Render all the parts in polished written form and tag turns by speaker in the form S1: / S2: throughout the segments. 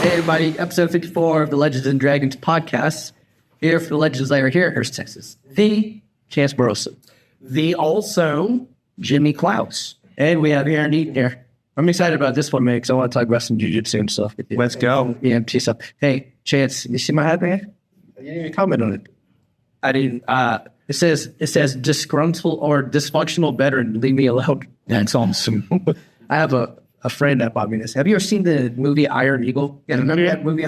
S1: Hey everybody, episode 54 of the Legends and Dragons podcast. Here for the Legends Lair here in Hurst, Texas. The Chance Burleson. The also Jimmy Clouse. And we have Aaron Eaton here. I'm excited about this one, man, because I want to talk about some jiu-jitsu and stuff.
S2: Let's go.
S1: EMT stuff. Hey, Chance, you see my hat, man? I didn't even comment on it. I didn't. It says disgruntled or dysfunctional veteran. Leave me alone. That's awesome. I have a friend that bought me this. Have you ever seen the movie Iron Eagle? Yeah, remember that movie?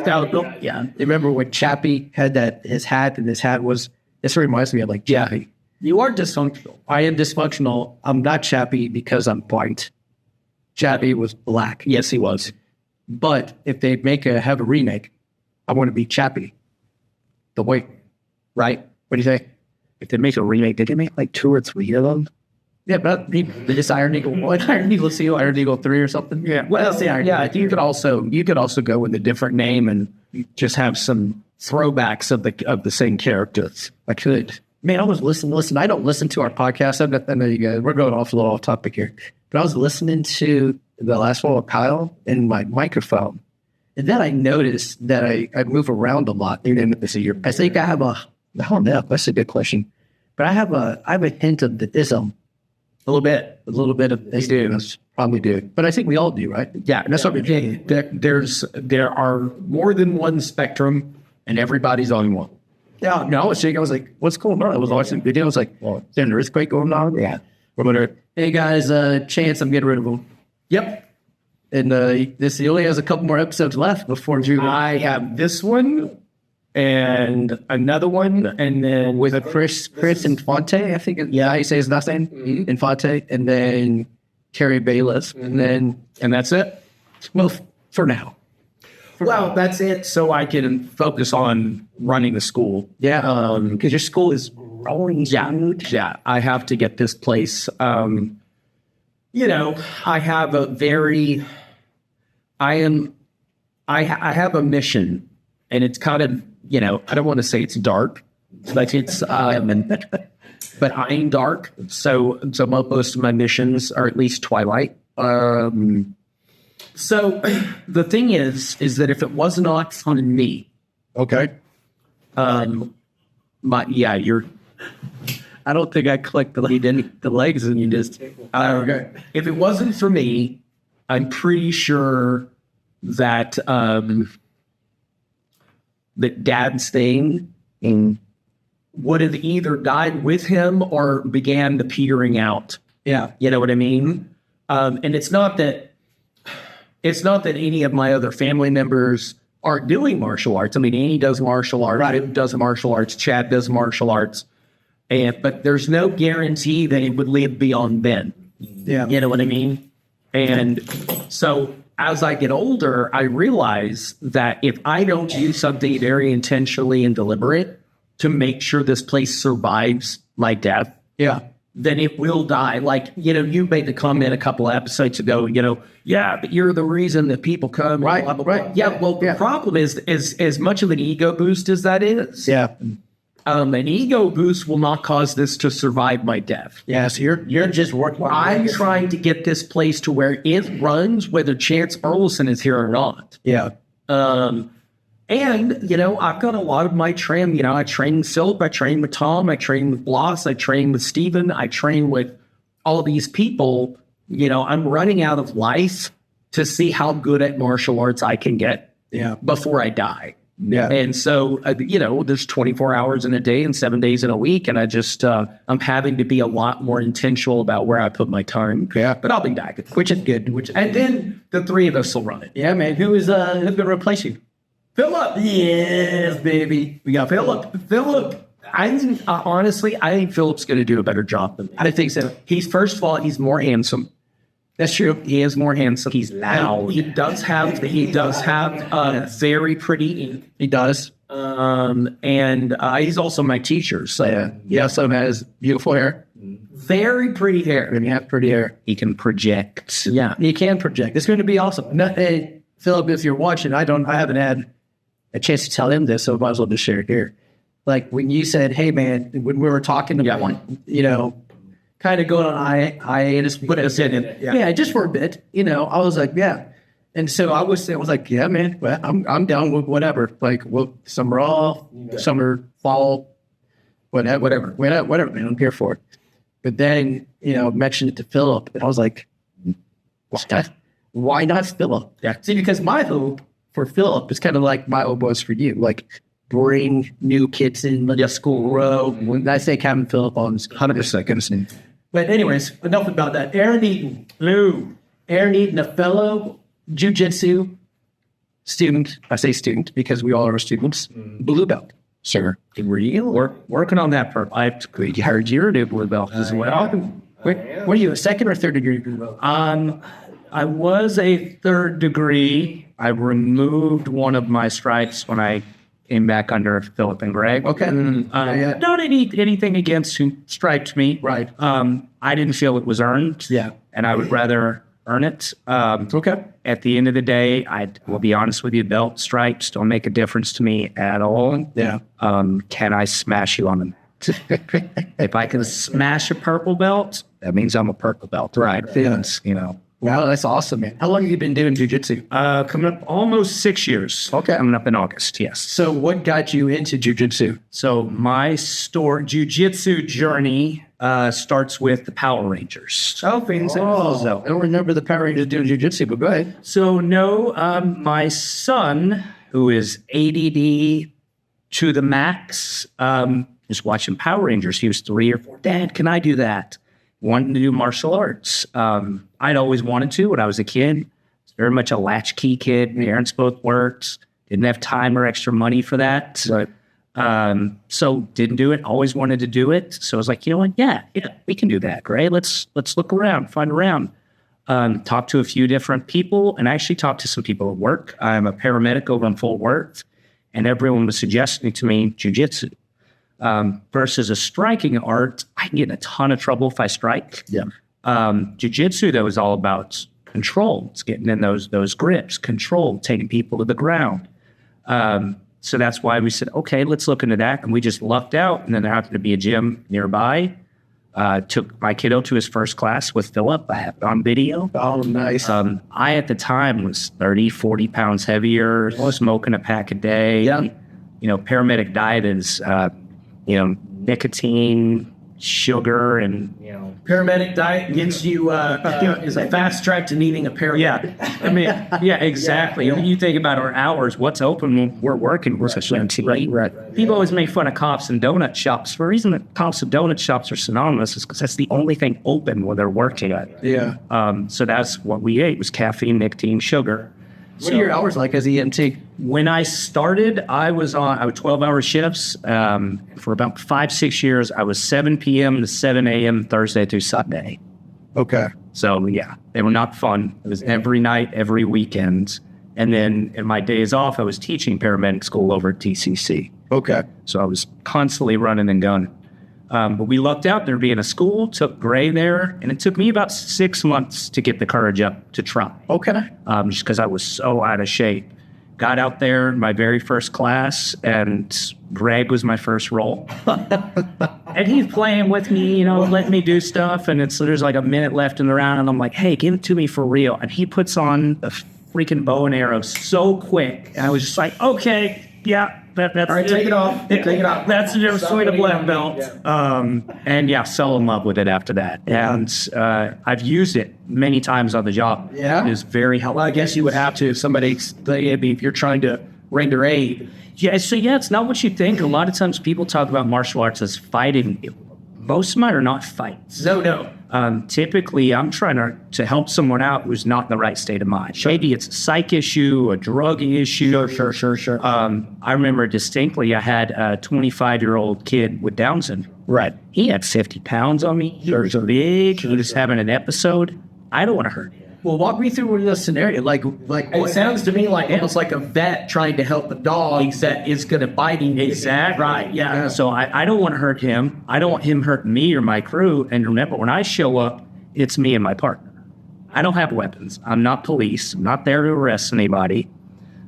S1: Yeah. You remember when Chappie had his hat, and his hat was, this reminds me of like Chappie. You are dysfunctional. I am dysfunctional. I'm not Chappie because I'm white. Chappie was black. Yes, he was. But if they have a remake, I want to be Chappie. The white, right? What do you think? If they make a remake, they can make like 2 or 3 of them. Yeah, but this Iron Eagle 1, Iron Eagle 2, Iron Eagle 3 or something. Yeah, well, you could also go with a different name and just have some throwbacks of the same characters. I could. Man, I was listening. I don't listen to our podcast. I know you guys. We're going a little off topic here, but I was listening to the last one with Kyle and my microphone, and then I noticed that I move around a lot. I think I have I don't know. That's a good question, but I have a hint of the ism. A little bit of they do. Probably do. But I think we all do, right?
S2: Yeah, that's what we're saying. There are more than one spectrum, and everybody's on one.
S1: Yeah, no, I was like, what's going on? I was watching the video. I was like, well, is there an earthquake going on? Yeah. Hey guys, Chance, I'm getting rid of him. Yep. And he only has a couple more episodes left before June.
S2: I have this one and another one, and then
S1: with Chris Infante, I think. He says his last name, Infante, and then Terry Bayless, and that's it. Well, for now.
S2: That's it. So I can focus on running the school.
S1: Yeah, because your school is growing.
S2: Yeah. I have to get this place. I have I have a mission, and it's kind of, I don't want to say it's dark, but it's, but I'm dark. So most of my missions are at least Twilight. So the thing is that if it was not on me,
S1: okay.
S2: I
S1: don't think I clicked the legs and you just,
S2: okay. If it wasn't for me, I'm pretty sure that, that Dad's thing would have either died with him or began the petering out.
S1: Yeah.
S2: You know what I mean? And it's not that any of my other family members aren't doing martial arts. I mean, Annie does martial arts, right. Does martial arts, Chad does martial arts. But there's no guarantee that it would live beyond then.
S1: Yeah.
S2: You know what I mean? And so as I get older, I realize that if I don't do something very intentionally and deliberate to make sure this place survives my death, then it will die. Like, you made the comment a couple of episodes ago, but you're the reason that people come.
S1: Right,
S2: blah, blah, blah.
S1: right.
S2: Yeah, well, the problem is as much of an ego boost as that is.
S1: Yeah.
S2: An ego boost will not cause this to survive my death.
S1: Yeah, so you're just working.
S2: I'm trying to get this place to where it runs, whether Chance Burleson is here or not.
S1: Yeah.
S2: And, I've got a lot of my training. I train with Phillip, I train with Tom, I train with Bloss, I train with Steven, I train with all of these people. I'm running out of life to see how good at martial arts I can get before I die.
S1: Yeah.
S2: And so, there's 24 hours in a day and 7 days in a week. And I just, I'm having to be a lot more intentional about where I put my time.
S1: Yeah.
S2: But I'll be back, which is good. And then the three of us will run it.
S1: Yeah, man. Who's going to replace you?
S2: Phillip.
S1: Yes, baby. We got
S2: Phillip. I think, honestly, Phillip's going to do a better job than me.
S1: I think so.
S2: First of all, he's more handsome.
S1: That's true.
S2: He is more handsome. He's loud. He does have very pretty ink.
S1: He does.
S2: And he's also my teacher. So
S1: he also has beautiful hair.
S2: Very pretty hair.
S1: And he has pretty hair.
S2: He can project.
S1: Yeah, he can project. It's going to be awesome. Hey, Phillip, if you're watching, I haven't had a chance to tell him this, so I might as well just share it here. Like when you said, "Hey, man," when we were talking about, kind of going on hiatus, put us in it. Yeah, just for a bit. I was like, yeah. And so I was like, yeah, man, well, I'm down with whatever. Like, well, some raw, summer, fall, whatever, man, I'm here for it. But then, mentioned it to Phillip, and I was like, why not Phillip?
S2: Yeah.
S1: See, because my hope for Phillip is kind of like my hope was for you. Like, bring new kids in, let the school grow. When I say Captain Phillip, on 100%. But anyways, enough about that. Aaron Eaton, a fellow jiu-jitsu student. I say student because we all are students. Blue belt. Sir.
S2: We're working on that part. I heard you're a new blue belt as well.
S1: Wait, what are you, a second or third degree blue belt?
S2: I was a third degree. I removed one of my stripes when I came back under Phillip and Greg.
S1: Okay.
S2: Not anything against who striped me.
S1: Right.
S2: I didn't feel it was earned.
S1: Yeah.
S2: And I would rather earn it.
S1: Okay.
S2: At the end of the day, I will be honest with you, belt stripes don't make a difference to me at all.
S1: Yeah.
S2: Can I smash you on them? If I can smash a purple belt, that means I'm a purple belt.
S1: Right.
S2: Yes.
S1: Wow, that's awesome, man. How long have you been doing jiu-jitsu?
S2: Coming up almost 6 years.
S1: Okay.
S2: Coming up in August, yes.
S1: So what got you into jiu-jitsu?
S2: So my jiu-jitsu journey starts with the Power Rangers.
S1: Oh, so I don't remember the Power Rangers doing jiu-jitsu, but go ahead.
S2: So no, my son, who is ADD to the max, was watching Power Rangers. He was 3 or 4. Dad, can I do that? Wanted to do martial arts. I'd always wanted to when I was a kid. Very much a latchkey kid. Parents both worked. Didn't have time or extra money for that.
S1: Right.
S2: So didn't do it. Always wanted to do it. So I was like, you know what? Yeah, we can do that. Great. Let's look around, find around. Talk to a few different people, and actually talked to some people at work. I'm a paramedic over in Fort Worth, and everyone was suggesting to me jiu-jitsu. Versus a striking art, I can get in a ton of trouble if I strike.
S1: Yeah.
S2: Jiu-jitsu, though, is all about control. It's getting in those grips, control, taking people to the ground. So that's why we said, okay, let's look into that. And we just lucked out. And then there happened to be a gym nearby. Took my kiddo to his first class with Phillip. I have it on video.
S1: Oh, nice.
S2: I, at the time, was 30, 40 pounds heavier, smoking a pack a day.
S1: Yeah.
S2: Paramedic diet is... nicotine, sugar, and
S1: Paramedic diet gives you is a fast track to needing a paramedic.
S2: yeah, exactly. When you think about our hours, what's open when we're working, we're right. People always make fun of cops and donut shops. The reason that cops and donut shops are synonymous is because that's the only thing open when they're working at.
S1: Yeah.
S2: So that's what we ate was caffeine, nicotine, sugar.
S1: What are your hours like as EMT?
S2: When I started, I was 12-hour shifts. For about 5-6 years, I was 7 p.m. to 7 a.m. Thursday through Sunday.
S1: Okay.
S2: So, yeah, they were not fun. It was every night, every weekend. And then in my days off, I was teaching paramedic school over at TCC.
S1: Okay.
S2: So I was constantly running and gunning. But we lucked out there being a school, took Gray there, and it took me about 6 months to get the courage up to try.
S1: Okay.
S2: Just because I was so out of shape. Got out there in my very first class, and Greg was my first role. And he's playing with me, letting me do stuff, and there's like a minute left in the round, and I'm like, hey, give it to me for real. And he puts on the freaking bow and arrow so quick, and I was just like, okay, yeah. That's
S1: all right, take it off. Take it off.
S2: That's the difference between a black belt. And yeah, fell in love with it after that. And I've used it many times on the job.
S1: Yeah.
S2: It is very helpful.
S1: Well, I guess you would have to if if you're trying to render aid.
S2: Yeah, so it's not what you think. A lot of times people talk about martial arts as fighting. Most of mine are not fights.
S1: No.
S2: Typically, I'm trying to help someone out who's not in the right state of mind.
S1: Sure.
S2: Maybe it's a psych issue, a drug issue.
S1: Sure.
S2: I remember distinctly I had a 25-year-old kid with Down syndrome.
S1: Right.
S2: He had 50 pounds on me. He was big. He was having an episode. I don't want to hurt him.
S1: Well, walk me through the scenario. Like it sounds to me like almost like a vet trying to help a dog that is going to bite him.
S2: Exactly.
S1: Right. Yeah.
S2: So I don't want to hurt him. I don't want him hurting me or my crew. And remember, when I show up, it's me and my partner. I don't have weapons. I'm not police. I'm not there to arrest anybody.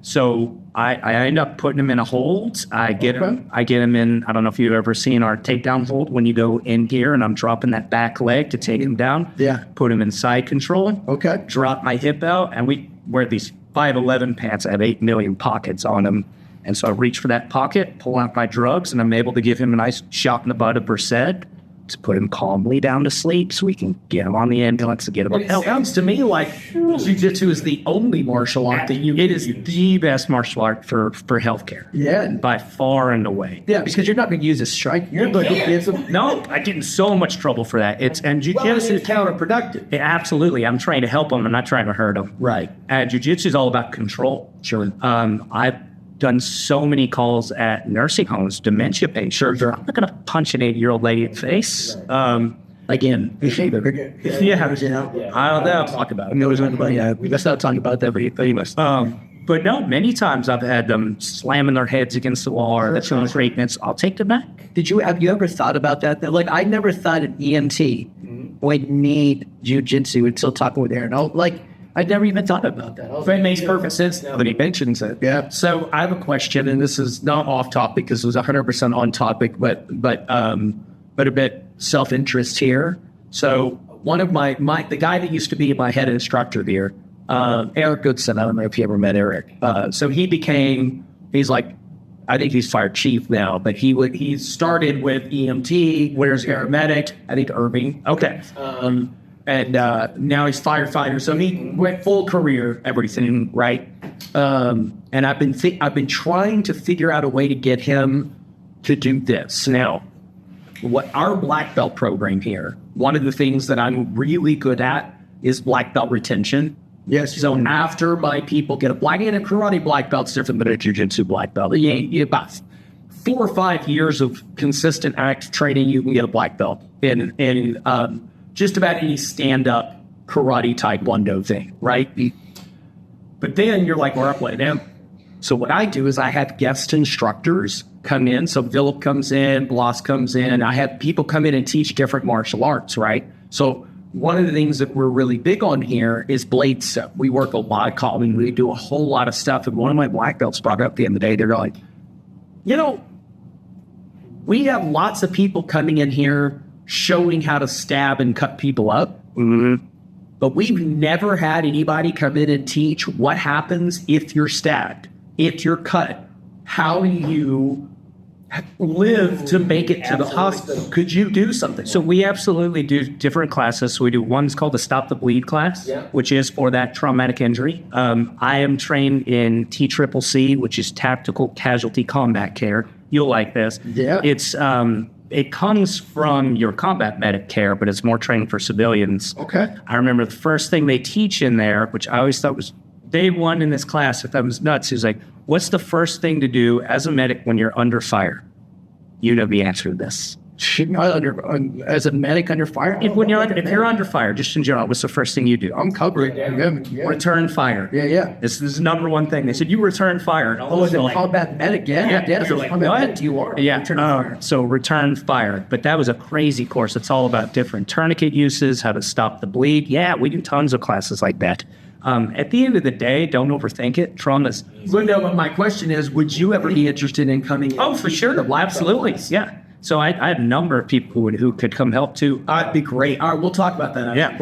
S2: So I end up putting him in a hold. I get him in. I don't know if you've ever seen our takedown hold when you go in here and I'm dropping that back leg to take him down.
S1: Yeah.
S2: Put him in side control.
S1: Okay.
S2: Drop my hip out, and we wear these 5'11" pants. I have 8 million pockets on them. And so I reach for that pocket, pull out my drugs, and I'm able to give him a nice shot in the butt of Versed to put him calmly down to sleep so we can get him on the ambulance and get him
S1: It sounds to me like jiu-jitsu is the only martial art that you
S2: It is the best martial art for healthcare.
S1: Yeah.
S2: By far and away.
S1: Yeah, because you're not going to use a strike. You're going to get some.
S2: No, I get in so much trouble for that. And jiu-jitsu
S1: It's counterproductive.
S2: Yeah, absolutely. I'm trying to help them. I'm not trying to hurt them.
S1: Right.
S2: Jiu-jitsu is all about control.
S1: Sure.
S2: I've done so many calls at nursing homes, dementia patients.
S1: Sure.
S2: I'm not going to punch an 8-year-old lady in the face.
S1: Again,
S2: Yeah, I don't know. Talk about it.
S1: Let's not talk about that very famous.
S2: But no, many times I've had them slamming their heads against the wall or that's on treatments. I'll take them back.
S1: Have you ever thought about that? Like, I never thought an EMT would need jiu-jitsu until talking with Aaron. I never even thought about that.
S2: It makes perfect sense now that he mentions it.
S1: Yeah.
S2: So I have a question, and this is not off topic because it was 100% on topic, but a bit self-interest here. So one of the guy that used to be my head instructor here, Eric Goodson, I don't know if you ever met Eric. So he's like, I think he's fire chief now, but he started with EMT, where's paramedic, I think Irving. Okay. And now he's firefighter. So he went full career, everything, right? And I've been trying to figure out a way to get him to do this. Now, what our black belt program here, one of the things that I'm really good at is black belt retention.
S1: Yes.
S2: So after my people get a black and a karate black belt's different than a jiu-jitsu black belt. You about 4 or 5 years of consistent active training, you can get a black belt in just about any stand-up karate taekwondo thing, right? But then you're like, where I am. So what I do is I have guest instructors come in. So Phillip comes in, Bloss comes in. I have people come in and teach different martial arts, right? So one of the things that we're really big on here is blade stuff. We work a lot of calming. We do a whole lot of stuff. And one of my black belts brought up the end of the day, they're like, we have lots of people coming in here showing how to stab and cut people up. Mm-hmm. But we've never had anybody come in and teach what happens if you're stabbed, if you're cut, how you live to make it to the hospital. Could you do something? So we absolutely do different classes. So we do one's called the Stop the Bleed class, which is for that traumatic injury. I am trained in TCCC, which is Tactical Casualty Combat Care. You'll like this.
S1: Yeah.
S2: It comes from your combat medic care, but it's more training for civilians.
S1: Okay.
S2: I remember the first thing they teach in there, which I always thought was day one in this class, if that was nuts, is like, what's the first thing to do as a medic when you're under fire? You know the answer to this.
S1: As a medic under fire?
S2: If you're under fire, just in general, what's the first thing you do?
S1: I'm covering. Yeah.
S2: Return fire.
S1: Yeah.
S2: This is the number one thing. They said, you return fire. And
S1: Oh, is it combat medic? Yeah.
S2: You're like, what?
S1: You are.
S2: Yeah. So return fire. But that was a crazy course. It's all about different tourniquet uses, how to stop the bleed. Yeah, we do tons of classes like that. At the end of the day, don't overthink it. Trauma's.
S1: Well, no, but my question is, would you ever be interested in coming in?
S2: Oh, for sure. Absolutely. Yeah. So I have a number of people who could come help too.
S1: That'd be great. All right, we'll talk about that.
S2: Yeah.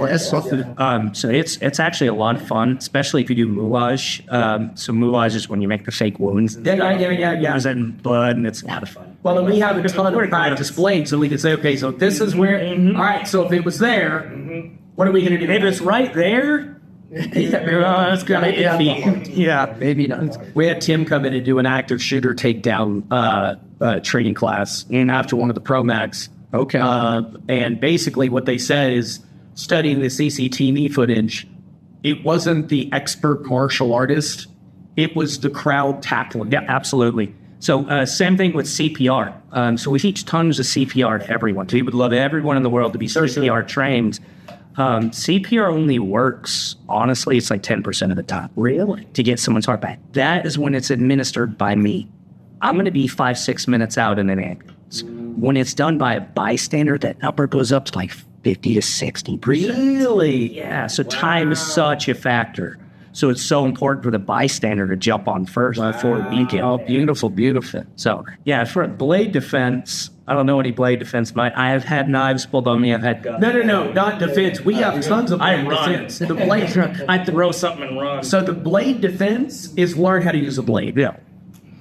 S2: So it's actually a lot of fun, especially if you do moulage. So moulage is when you make the fake wounds.
S1: Yeah.
S2: And blood, and it's a lot of fun.
S1: Well, then we have a ton of time displayed, so we can say, okay, so this is where. All right, so if it was there, what are we going to do?
S2: If it's right there.
S1: That's gonna
S2: Yeah,
S1: maybe not. We had Tim come in and do an active shooter takedown training class, and after one of the Pro Max.
S2: Okay.
S1: And basically, what they said is, studying the CCTV footage, it wasn't the expert martial artist; it was the crowd tackling.
S2: Yeah, absolutely. So same thing with CPR. So we teach tons of CPR to everyone. We would love everyone in the world to be CPR trained. CPR only works, honestly, it's like 10% of the time.
S1: Really?
S2: To get someone's heart back. That is when it's administered by me. I'm going to be 5-6 minutes out in an ambulance. When it's done by a bystander, that number goes up to like 50 to 60%.
S1: Really?
S2: Yeah, so time is such a factor. So it's so important for the bystander to jump on first before we get.
S1: Oh, beautiful, beautiful.
S2: So yeah, for blade defense, I don't know any blade defense, but I have had knives pulled on me. I've had guns.
S1: No, not defense. We have tons of blade defense. The blade,
S2: I throw something and run.
S1: so the blade defense is learn how to use a blade.
S2: Yeah.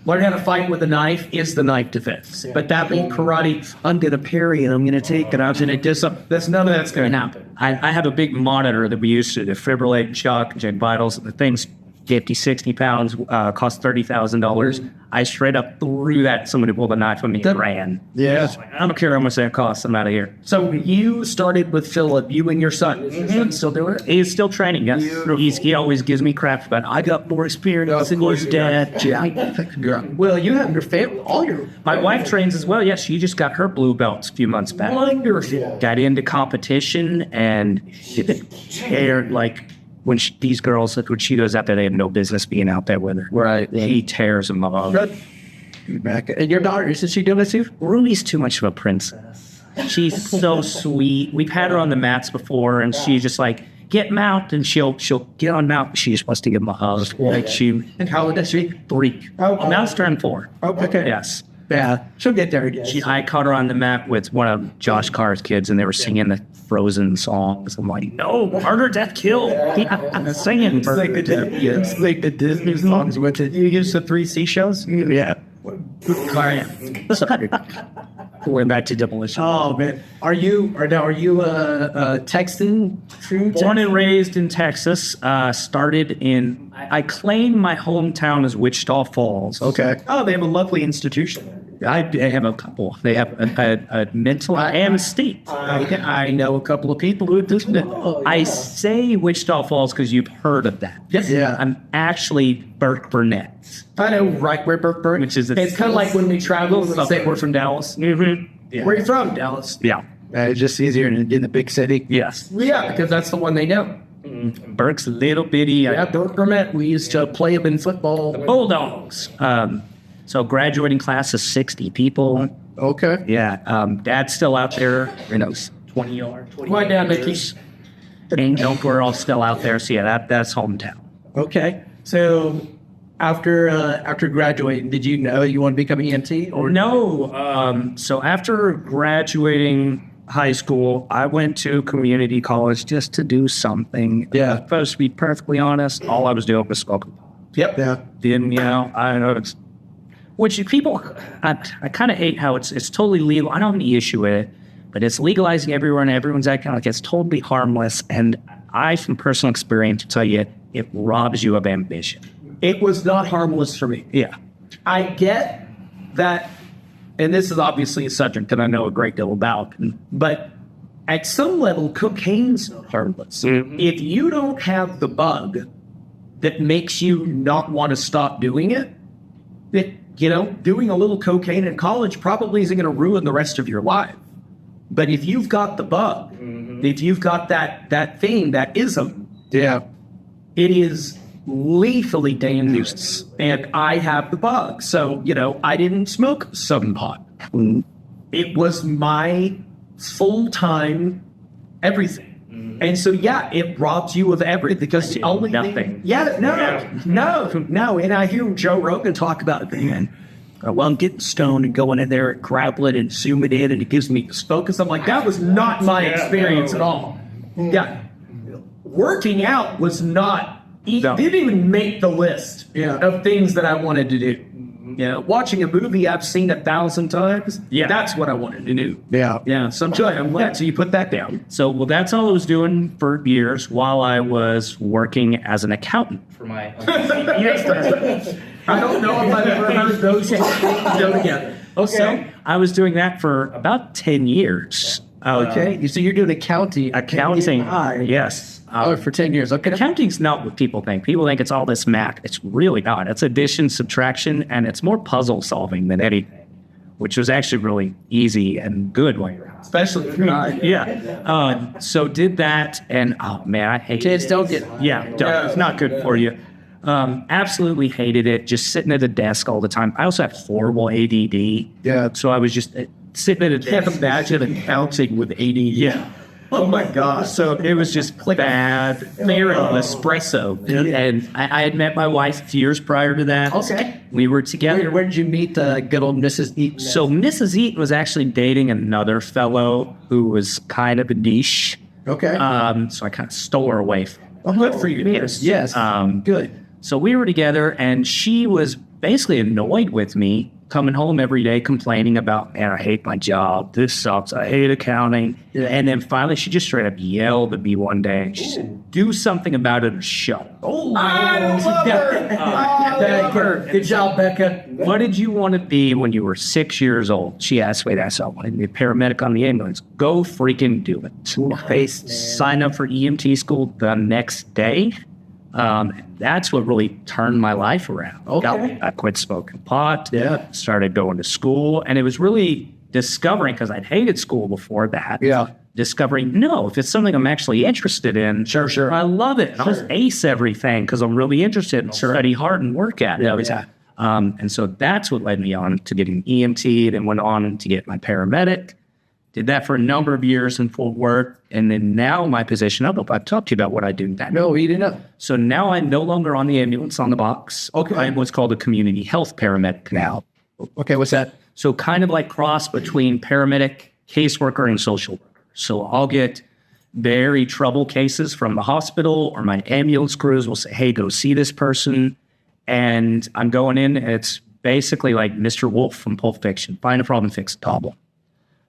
S1: Learn how to fight with a knife is the knife defense. But that being karate, I'm going to parry and I'm going to take it out and it does something. None of that's going to happen.
S2: I have a big monitor that we use to defibrillate, shock, inject vitals. The thing's 50, 60 pounds, cost $30,000. I straight up threw that. Somebody pulled a knife on me and ran.
S1: Yeah.
S2: I don't care how much that costs. I'm out of here.
S1: So you started with Phillip, you and your son. Is your son still doing it?
S2: He's still training, yes. He always gives me crap, but I got more experience than his dad.
S1: Well, you have your family, all your...
S2: My wife trains as well. Yeah, she just got her blue belts a few months back.
S1: Wonderful.
S2: Got into competition and aired like when these girls, when she goes out there, they have no business being out there with her.
S1: Right.
S2: He tears them up.
S1: And your daughter, is she doing this too?
S2: Ruby's too much of a princess. She's so sweet. We've had her on the mats before, and she's just like, get mount, and she'll get on mount. She just wants to give him a hug. Like
S1: And how old is she?
S2: 3.
S1: Oh.
S2: Now it's turned 4.
S1: Oh, okay.
S2: Yes.
S1: Yeah, she'll get there.
S2: I caught her on the mat with one of Josh Carr's kids, and they were singing the Frozen songs. I'm like, no, murder, death, kill. I'm singing murder, death, kill.
S1: It's like the Disney songs with it. You use the 3 seashells?
S2: Yeah. We're back to demolition.
S1: Oh man, are you Texan?
S2: Born and raised in Texas. Started in. I claim my hometown is Wichita Falls.
S1: Okay.
S2: Oh, they have a lovely institution. I have a couple. They have a mental and state.
S1: I know a couple of people who do that.
S2: I say Wichita Falls because you've heard of that.
S1: Yes. Yeah.
S2: I'm actually Burke Burnett.
S1: I know right where Burke,
S2: which is
S1: it's kind of like when we travel. We say we're from Dallas.
S2: Mm-hmm. Yeah.
S1: Where are you from? Dallas.
S2: Yeah.
S1: It's just easier in the big city.
S2: Yes.
S1: Yeah, because that's the one they know.
S2: Burke's a little bitty.
S1: Yeah, Burke Burnett. We used to play him in football.
S2: Bulldogs. So graduating class is 60 people.
S1: Okay.
S2: Yeah. Dad's still out there. 20 yards.
S1: Right down, Mickey.
S2: And we're all still out there. So yeah, that's hometown.
S1: Okay. So after graduating, did you know you want to become an EMT or
S2: no? So after graduating high school, I went to community college just to do something.
S1: Yeah.
S2: Supposed to be perfectly honest, all I was doing was smoking.
S1: Yep. Yeah.
S2: Then I know it's. Which people, I kind of hate how it's totally legal. I don't have any issue with it, but it's legalizing everywhere and everyone's acting like it's totally harmless. And I, from personal experience, tell you, it robs you of ambition.
S1: It was not harmless for me.
S2: Yeah.
S1: I get that, and this is obviously a subject that I know a great deal about, but at some level, cocaine's not harmless.
S2: Mm-hmm.
S1: If you don't have the bug that makes you not want to stop doing it, doing a little cocaine in college probably isn't going to ruin the rest of your life. But if you've got the bug, if you've got that thing, that ism,
S2: yeah,
S1: it is lethally dangerous. And I have the bug. So, I didn't smoke Southern pot. It was my full-time everything. And so, yeah, it robs you of everything because the only
S2: nothing.
S1: thing. Yeah, no. And I hear Joe Rogan talk about it. Man, well, I'm getting stoned and going in there and grappling and zooming in, and it gives me this focus. I'm like, that was not my experience at all. Yeah, working out was not. Didn't even make the list of things that I wanted to do. Watching a movie I've seen 1,000 times. Yeah, that's what I wanted to do.
S2: Yeah.
S1: So I'm glad. So you put that down.
S2: So that's all I was doing for years while I was working as an accountant for my.
S1: I don't know if I've ever heard those two go together. Okay.
S2: So I was doing that for about 10 years.
S1: Okay. So you're doing accounting.
S2: Yes.
S1: For 10 years. Okay.
S2: Accounting's not what people think. People think it's all this math. It's really not. It's addition, subtraction, and it's more puzzle solving than anything, which was actually really easy and good when you're
S1: especially if you're not.
S2: Yeah. So did that, and oh man, I hate
S1: kids
S2: it.
S1: don't get.
S2: It's not good for you. Absolutely hated it. Just sitting at a desk all the time. I also have horrible ADD.
S1: Yeah.
S2: So I was just sitting at a desk.
S1: Can't imagine accounting with ADD.
S2: Yeah. Oh my gosh. So it was just bad marital espresso. And I had met my wife a few years prior to that.
S1: Okay.
S2: We were together.
S1: Where did you meet good old Mrs. Eaton?
S2: So Mrs. Eaton was actually dating another fellow who was kind of a niche.
S1: Okay.
S2: So I kind of stole her away from
S1: Good for you. Yes. Good.
S2: So we were together, and she was basically annoyed with me coming home every day complaining about, man, I hate my job. This sucks. I hate accounting. And then finally, she just straight up yelled at me one day. She said, do something about it or shut up.
S1: I love her. Good job, Becca.
S2: What did you want to be when you were 6 years old? She asked me that. So I wanted to be a paramedic on the ambulance. Go freaking do it. They signed up for EMT school the next day. That's what really turned my life around.
S1: Okay.
S2: I quit smoking pot. Yeah. Started going to school. And it was really discovering, because I'd hated school before that.
S1: Yeah.
S2: Discovering, no, if it's something I'm actually interested in,
S1: Sure.
S2: I love it. And I'll ace everything because I'm really interested and study hard and work at it.
S1: Yeah.
S2: And so that's what led me on to getting EMT, and went on to get my paramedic. Did that for a number of years in Fort Worth. And then now my position, I don't know if I've talked to you about what I do now.
S1: No, you didn't know.
S2: So now I'm no longer on the ambulance on the box.
S1: Okay.
S2: I'm what's called a community health paramedic now.
S1: Okay, what's that?
S2: So kind of like cross between paramedic, caseworker, and social worker. So I'll get very troubled cases from the hospital, or my ambulance crews will say, hey, go see this person. And I'm going in, and it's basically like Mr. Wolf from Pulp Fiction. Find a problem, fix the problem.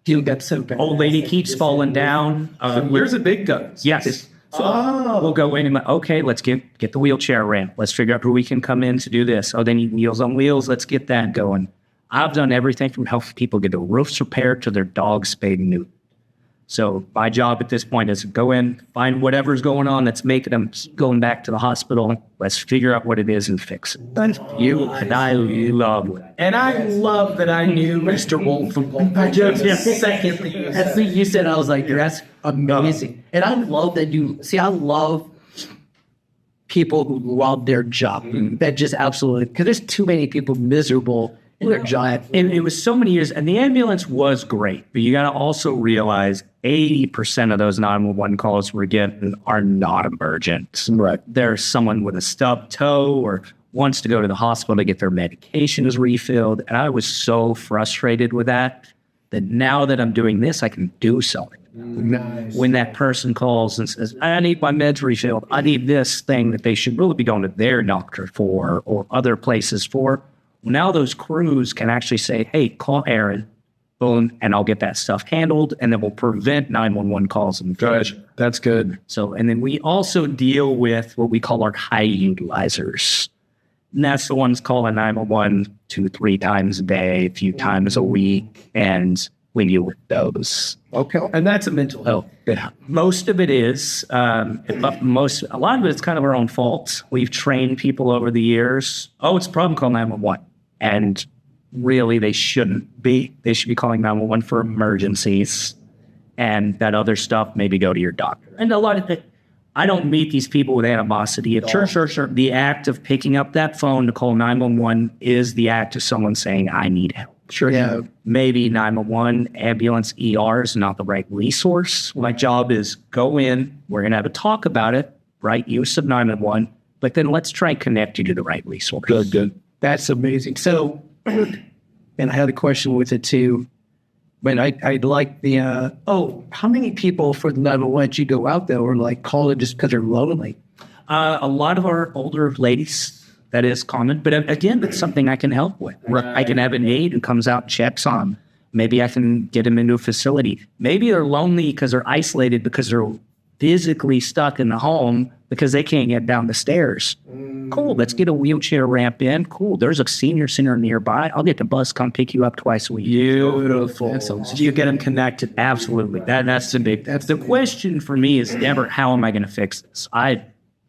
S1: You got so bad.
S2: Old lady keeps falling down.
S1: Where's the big guns?
S2: Yes. So we'll go in and okay, let's get the wheelchair ramp. Let's figure out who we can come in to do this. Oh, they need Meals on Wheels. Let's get that going. I've done everything from helping people get their roofs repaired to their dogs spayed and neutered. So my job at this point is to go in, find whatever's going on that's making them keep going back to the hospital. Let's figure out what it is and fix it. You and I love it.
S1: And I love that I knew Mr. Wolf from just secondly. As soon as you said, I was like, that's amazing. And I love that I love people who love their job. That just absolutely, because there's too many people miserable in their job.
S2: And it was so many years, and the ambulance was great, but you got to also realize 80% of those 911 calls we're getting are not emergent.
S1: Right.
S2: There's someone with a stubbed toe or wants to go to the hospital to get their medications refilled. And I was so frustrated with that now that I'm doing this, I can do something.
S1: Nice.
S2: When that person calls and says, I need my meds refilled, I need this thing that they should really be going to their doctor for or other places for. Now those crews can actually say, hey, call Aaron, boom, and I'll get that stuff handled, and then we'll prevent 911 calls in the future.
S1: That's good.
S2: So, and then we also deal with what we call our high utilizers. And that's the ones calling 911 2-3 times a day, a few times a week, and we deal with those.
S1: Okay. And that's a mental health.
S2: Yeah. Most of it is, a lot of it is kind of our own fault. We've trained people over the years. Oh, it's a problem, call 911. And really, they shouldn't be. They should be calling 911 for emergencies. And that other stuff, maybe go to your doctor. And a lot of it, I don't meet these people with animosity at all. Sure. The act of picking up that phone to call 911 is the act of someone saying, I need help.
S1: Sure. Yeah.
S2: Maybe 911, ambulance, ER is not the right resource. My job is go in, we're going to have a talk about it, right? Use of 911, but then let's try and connect you to the right resource.
S1: Good. That's amazing. So, and I had a question with it too. But I'd like the, how many people for the 911 you go out there or like call it just because they're lonely?
S2: A lot of our older ladies, that is common. But again, it's something I can help with.
S1: Right.
S2: I can have an aide who comes out and checks on them. Maybe I can get them into a facility. Maybe they're lonely because they're isolated because they're physically stuck in the home because they can't get down the stairs. Cool, let's get a wheelchair ramp in. Cool, there's a senior center nearby. I'll get the bus, come pick you up twice a week.
S1: Beautiful.
S2: So you get them connected. Absolutely. That's the question for me is never, how am I going to fix this? I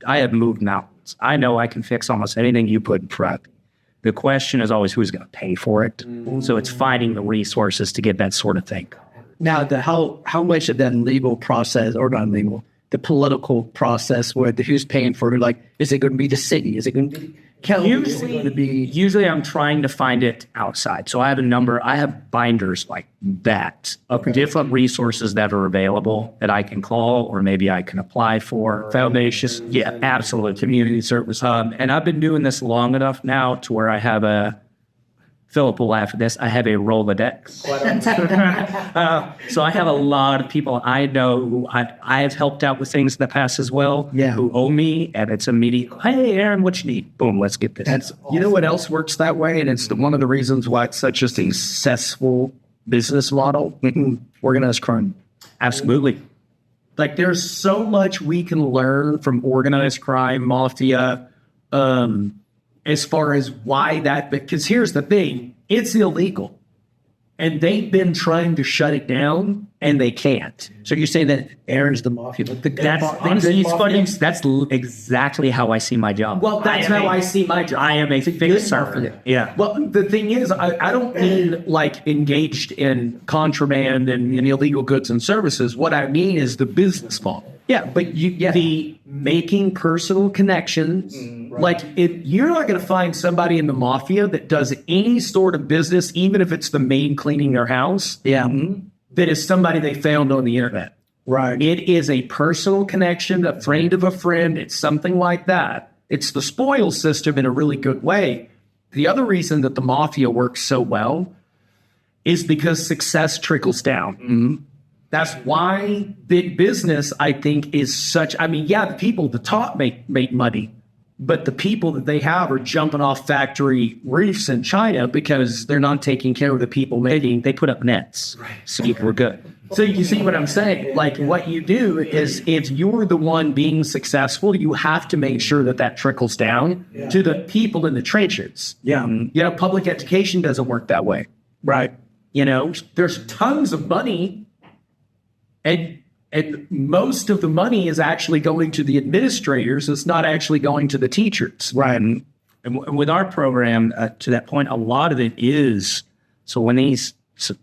S2: have moved mountains. I know I can fix almost anything you put in front. The question is always who's going to pay for it. So it's finding the resources to get that sort of thing.
S1: Now, how much of that legal process, or not legal, the political process with who's paying for it? Like, is it going to be the city? Is it going to be county? Is it going to be?
S3: Usually I'm trying to find it outside. So I have binders like that of different resources that are available that I can call, or maybe I can apply for. Foundations. Yeah, absolutely. Community service hub. And I've been doing this long enough now to where I have Phillip will laugh at this. I have a Rolodex. So I have a lot of people I know who I have helped out with things in the past as well, who owe me, and it's immediate. Hey, Aaron, what you need? Boom, let's get this.
S2: That's awesome. You know what else works that way? And it's one of the reasons why it's such a successful business model. Organized crime.
S3: Absolutely.
S2: Like, there's so much we can learn from organized crime, mafia, as far as why that, because here's the thing, it's illegal. And they've been trying to shut it down, and they can't.
S1: So you say that Aaron's the mafia?
S3: That's exactly how I see my job.
S2: Well, that's how I see my job.
S3: I am a fixer. Yeah.
S2: Well, the thing is, I don't mean like engaged in contraband and illegal goods and services. What I mean is the business model.
S1: Yeah, but
S2: the making personal connections. Like, you're not going to find somebody in the mafia that does any sort of business, even if it's the maid cleaning their house. That is somebody they found on the internet.
S1: Right.
S2: It is a personal connection, a friend of a friend. It's something like that. It's the spoil system in a really good way. The other reason that the mafia works so well is because success trickles down. That's why big business, I think, is such, the people at the top make money, but the people that they have are jumping off factory roofs in China because they're not taking care of the people making.
S3: They put up nets.
S2: Right.
S3: So we're good.
S2: So you see what I'm saying? Like, what you do is, if you're the one being successful, you have to make sure that trickles down to the people in the trenches. Public education doesn't work that way.
S1: Right.
S2: There's tons of money, and most of the money is actually going to the administrators. It's not actually going to the teachers.
S3: Right. And with our program, to that point, a lot of it is, so when these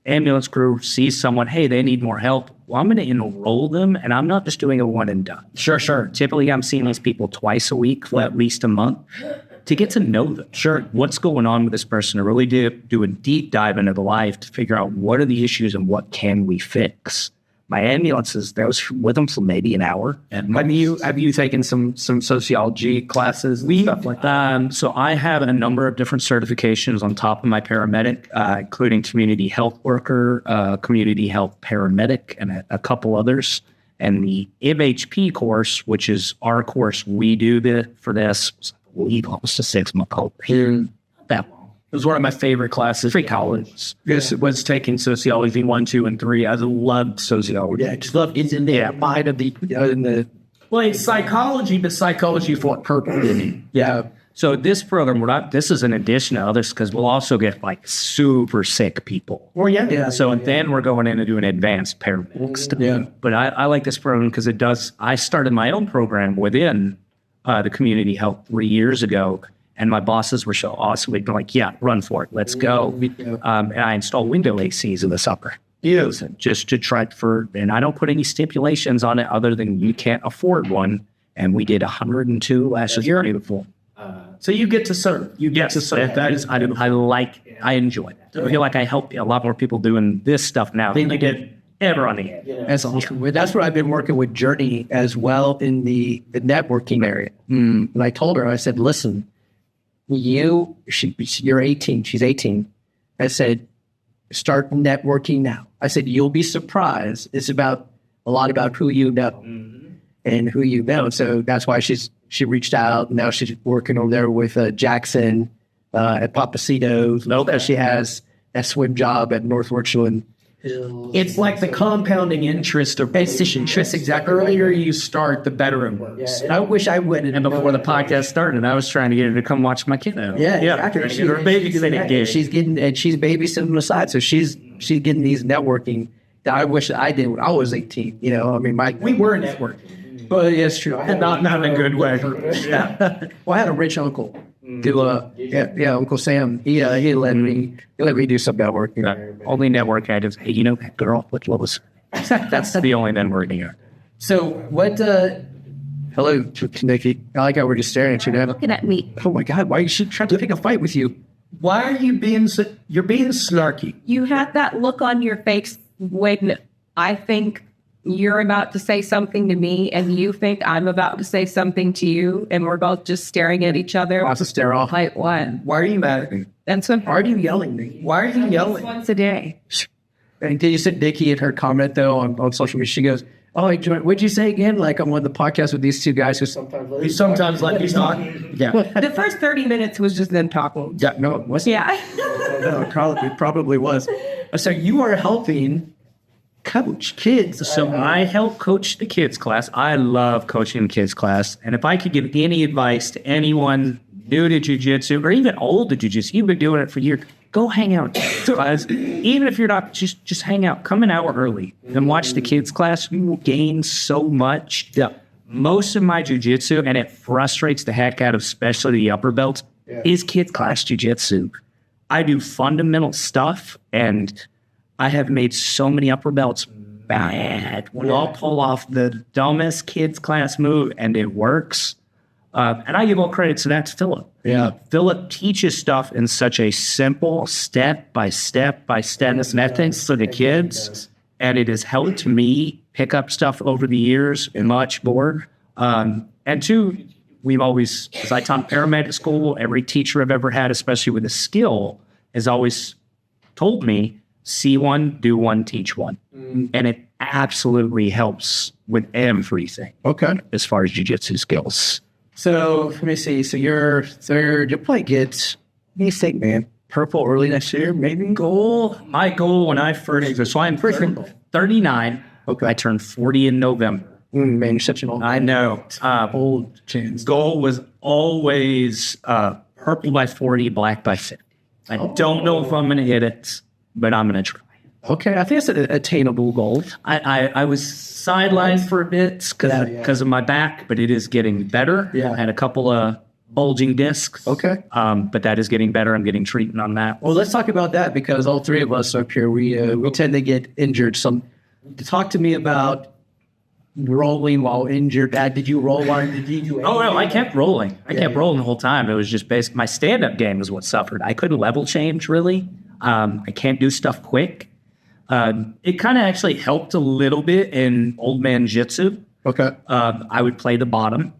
S3: ambulance crew sees someone, hey, they need more help, well, I'm going to enroll them, and I'm not just doing a one and done.
S2: Sure.
S3: Typically, I'm seeing these people twice a week for at least a month to get to know them. Sure. What's going on with this person, to really do a deep dive into the life to figure out what are the issues and what can we fix. My ambulances, I was with them for maybe an hour.
S2: And have you taken some sociology classes? Stuff like that?
S3: So I have a number of different certifications on top of my paramedic, including community health worker, community health paramedic, and a couple others. And the MHP course, which is our course we do for this, I believe almost a 6-month course. That
S2: It was one of my favorite classes.
S3: Free college.
S2: Yes, it was taking sociology 1, 2, and 3. I loved sociology.
S1: Yeah, I just love it's in the mind of the
S2: Well, it's psychology, but psychology for what purpose?
S1: Yeah.
S3: So this program, this is an addition to others, because we'll also get like super sick people.
S2: Well, yeah.
S3: So then we're going in to do an advanced paramedic stuff.
S1: Yeah.
S3: But I like this program because I started my own program within the community health 3 years ago. And my bosses were so awesome. They'd be like, yeah, run for it. Let's go. And I installed window ACs in the summer.
S2: Yeah.
S3: Just to try and I don't put any stipulations on it other than you can't afford one. And we did 102 last year. Beautiful.
S2: So you get to serve. You get to serve.
S3: That is, I enjoy it. I feel like I help a lot more people doing this stuff now than I did ever on the end.
S1: That's awesome. That's what I've been working with Journey as well in the networking area. And I told her, I said, listen, you're 18. She's 18. I said, start networking now. I said, you'll be surprised. It's a lot about who you know and who you know. So that's why she reached out. Now she's working over there with Jackson at Papacito's. Because she has that swim job at North Richland.
S2: It's like the compounding interest of interest. Exactly. The earlier you start, the better it works.
S1: I wish I would.
S3: And before the podcast started, I was trying to get her to come watch my kid.
S1: Exactly.
S3: She's
S1: she's babysitting on the side, so she's getting these networking that I wish I did when I was 18. We
S2: were networking.
S1: But yeah, it's true.
S2: Not in a good way.
S1: Well, I had a rich uncle. Uncle Sam. He let me do some networking.
S3: Only network I just, that girl with Lois. That's the only networking.
S1: So what? Hello, Nikki. I like how we're just staring at you now.
S4: Looking at me.
S1: Oh my God! Why you should try to pick a fight with you?
S2: Why are you being so, you're being snarky?
S4: You had that look on your face when I think you're about to say something to me and you think I'm about to say something to you, and we're both just staring at each other.
S1: Lots of stare off.
S4: Like what?
S2: Why are you mad at me?
S4: That's what
S1: Why are you yelling at me?
S2: Why are you yelling?
S4: once a day.
S1: And did you said Nikki in her comment though on social media? She goes, "Oh, I joined. What'd you say again? Like I'm on the podcast with these two guys who sometimes
S2: Let me talk.
S1: yeah,
S4: The first 30 minutes was just them talking.
S1: yeah. No, it wasn't.
S4: Yeah.
S1: No, it probably was. So you are helping coach kids.
S3: So I help coach the kids class. I love coaching kids class. And if I could give any advice to anyone new to jiu-jitsu or even old to jiu-jitsu, you've been doing it for years, go hang out in class. Even if you're not, just hang out. Come an hour early and watch the kids class. You will gain so much.
S1: Yeah.
S3: Most of my jiu-jitsu, and it frustrates the heck out of especially the upper belts, is kids class jiu-jitsu. I do fundamental stuff, and I have made so many upper belts bad. When I'll pull off the dumbest kids class move, and it works. And I give all credit to that to Phillip.
S1: Yeah.
S3: Phillip teaches stuff in such a simple step-by-step method for the kids. And it has helped me pick up stuff over the years much more. And two, we've always, as I taught paramedic school, every teacher I've ever had, especially with a skill, has always told me, see one, do one, teach one. And it absolutely helps with everything
S1: Okay.
S3: as far as jiu-jitsu skills.
S1: So let me see. So you'll probably get. What do you think, man? Purple early next year, maybe.
S3: My goal when I first, so I'm 39.
S1: Okay.
S3: I turned 40 in November.
S1: Man, you're such an old.
S3: I know.
S1: Old chance.
S3: Goal was always purple by 40, black by 50. I don't know if I'm going to hit it, but I'm going to try.
S1: Okay, I think it's an attainable goal.
S3: I was sidelined for a bit because of my back, but it is getting better.
S1: Yeah.
S3: I had a couple of bulging discs.
S1: Okay.
S3: But that is getting better. I'm getting treatment on that.
S1: Well, let's talk about that because all three of us up here, we tend to get injured. So talk to me about rolling while injured. Did you roll while did you do
S3: Oh, no, I kept rolling. I kept rolling the whole time. It was just based. My stand-up game is what suffered. I couldn't level change, really. I can't do stuff quick. It kind of actually helped a little bit in old man jitsu.
S1: Okay.
S3: I would play the bottom.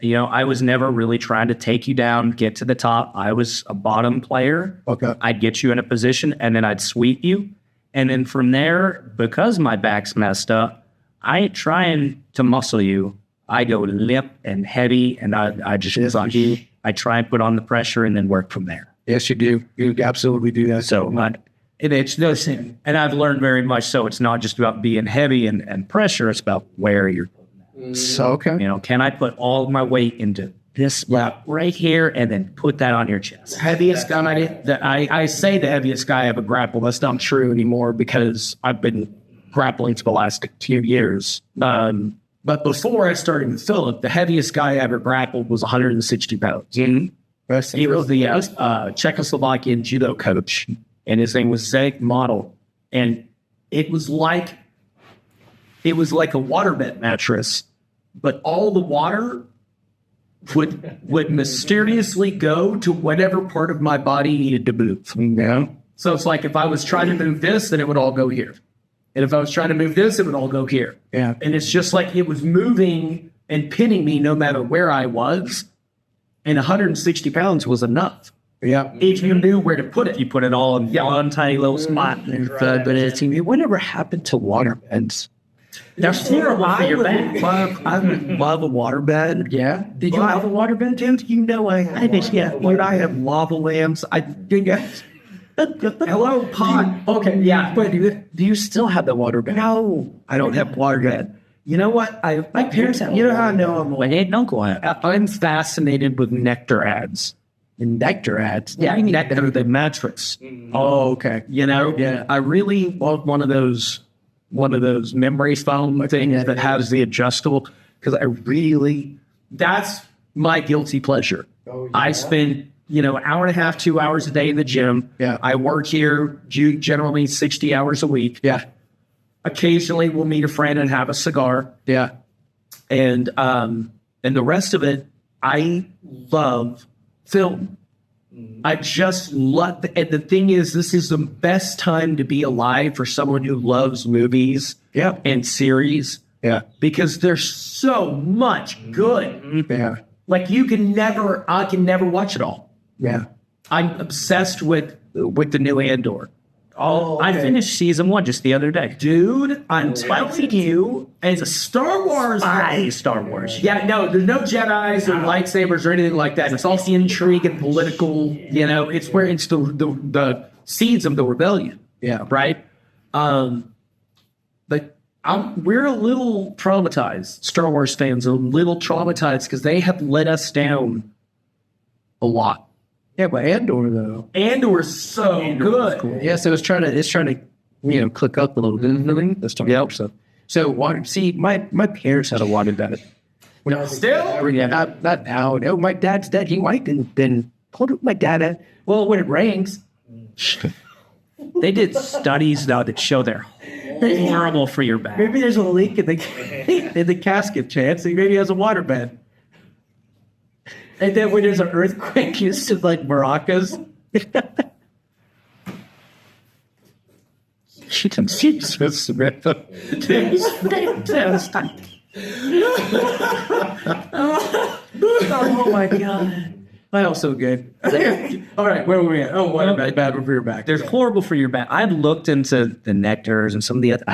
S3: I was never really trying to take you down, get to the top. I was a bottom player.
S1: Okay.
S3: I'd get you in a position, and then I'd sweep you. And then from there, because my back's messed up, I ain't trying to muscle you. I go limp and heavy, and I just I try and put on the pressure and then work from there.
S1: Yes, you do. You absolutely do that.
S3: So it's no sin. And I've learned very much so it's not just about being heavy and pressure. It's about where you're
S1: So, okay.
S3: can I put all of my weight into this right here and then put that on your chest?
S2: Heaviest guy I say the heaviest guy I ever grappled. That's not true anymore because I've been grappling for the last few years. But before I started with Phillip, the heaviest guy I ever grappled was 160 pounds. He was the Czechoslovakian judo coach, and his name was Zeg Model. And it was like a waterbed mattress, but all the water would mysteriously go to whatever part of my body needed to move.
S1: Yeah.
S2: So it's like if I was trying to move this, then it would all go here. And if I was trying to move this, it would all go here.
S1: Yeah.
S2: And it's just like it was moving and pinning me no matter where I was. And 160 pounds was enough.
S1: Yeah.
S2: If you knew where to put it.
S3: You put it all in one tiny little spot.
S1: Whatever happened to waterbeds?
S2: They're terrible for your back.
S1: I would love a waterbed. Yeah. Did you have a waterbed, dude?
S2: You know I did. Yeah. When I have lava lamps, hello, pot. Okay, yeah.
S1: Wait, do you still have the waterbed?
S2: No,
S1: I don't have waterbed.
S2: You know what? My parents have. You know how I know I'm fascinated with nectar ads.
S1: Nectar ads?
S2: Yeah, nectar, the mattress.
S1: Oh, okay.
S2: Yeah. I really love one of those memory foam things that has the adjustable because that's my guilty pleasure. Oh, yeah. I spend hour and a half, 2 hours a day in the gym.
S1: Yeah.
S2: I work here generally 60 hours a week.
S1: Yeah.
S2: occasionally we'll meet a friend and have a cigar.
S1: Yeah.
S2: And the rest of it, I love film. I just love, and the thing is, this is the best time to be alive for someone who loves movies and series.
S1: Yeah.
S2: Because there's so much good.
S1: Yeah.
S2: Like I can never watch it all.
S1: Yeah.
S2: I'm obsessed with the new Andor.
S1: Oh,
S3: I finished season 1 just the other day.
S2: Dude, I'm telling you, as a Star Wars
S3: Star Wars.
S2: Yeah, no, there's no Jedis or lightsabers or anything like that. It's all the intrigue and political, it's where it's the seeds of the rebellion.
S1: Yeah.
S2: Right? But we're a little traumatized. Star Wars fans are a little traumatized because they have let us down a lot.
S1: Yeah, but Andor though.
S2: Andor's so good.
S1: Cool. Yeah, so it's trying to click up a little bit. This time. Yeah. So my parents had a lot of that.
S2: Still?
S1: Yeah, not now. No, my dad's dead. He might have been. My dad. Well, when it rains.
S3: They did studies though that show they're horrible for your back.
S1: Maybe there's a leak in the casket, Chance. Maybe he has a waterbed. And then when there's an earthquake, it's just like maracas. Jesus, oh my God. That was so good. All right, where were we at? Oh, bad for your back.
S3: They're horrible for your back. I've looked into the nectars and some of the other,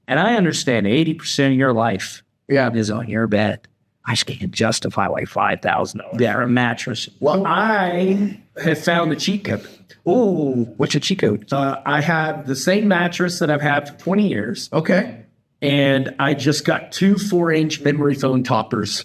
S3: and I understand 80% of your life is on your bed. I just can't justify like $5,000 for a mattress.
S2: Well, I have found a cheat code.
S1: Oh, what's your cheat code?
S2: I have the same mattress that I've had for 20 years.
S1: Okay.
S2: And I just got 2 4-inch memory foam toppers.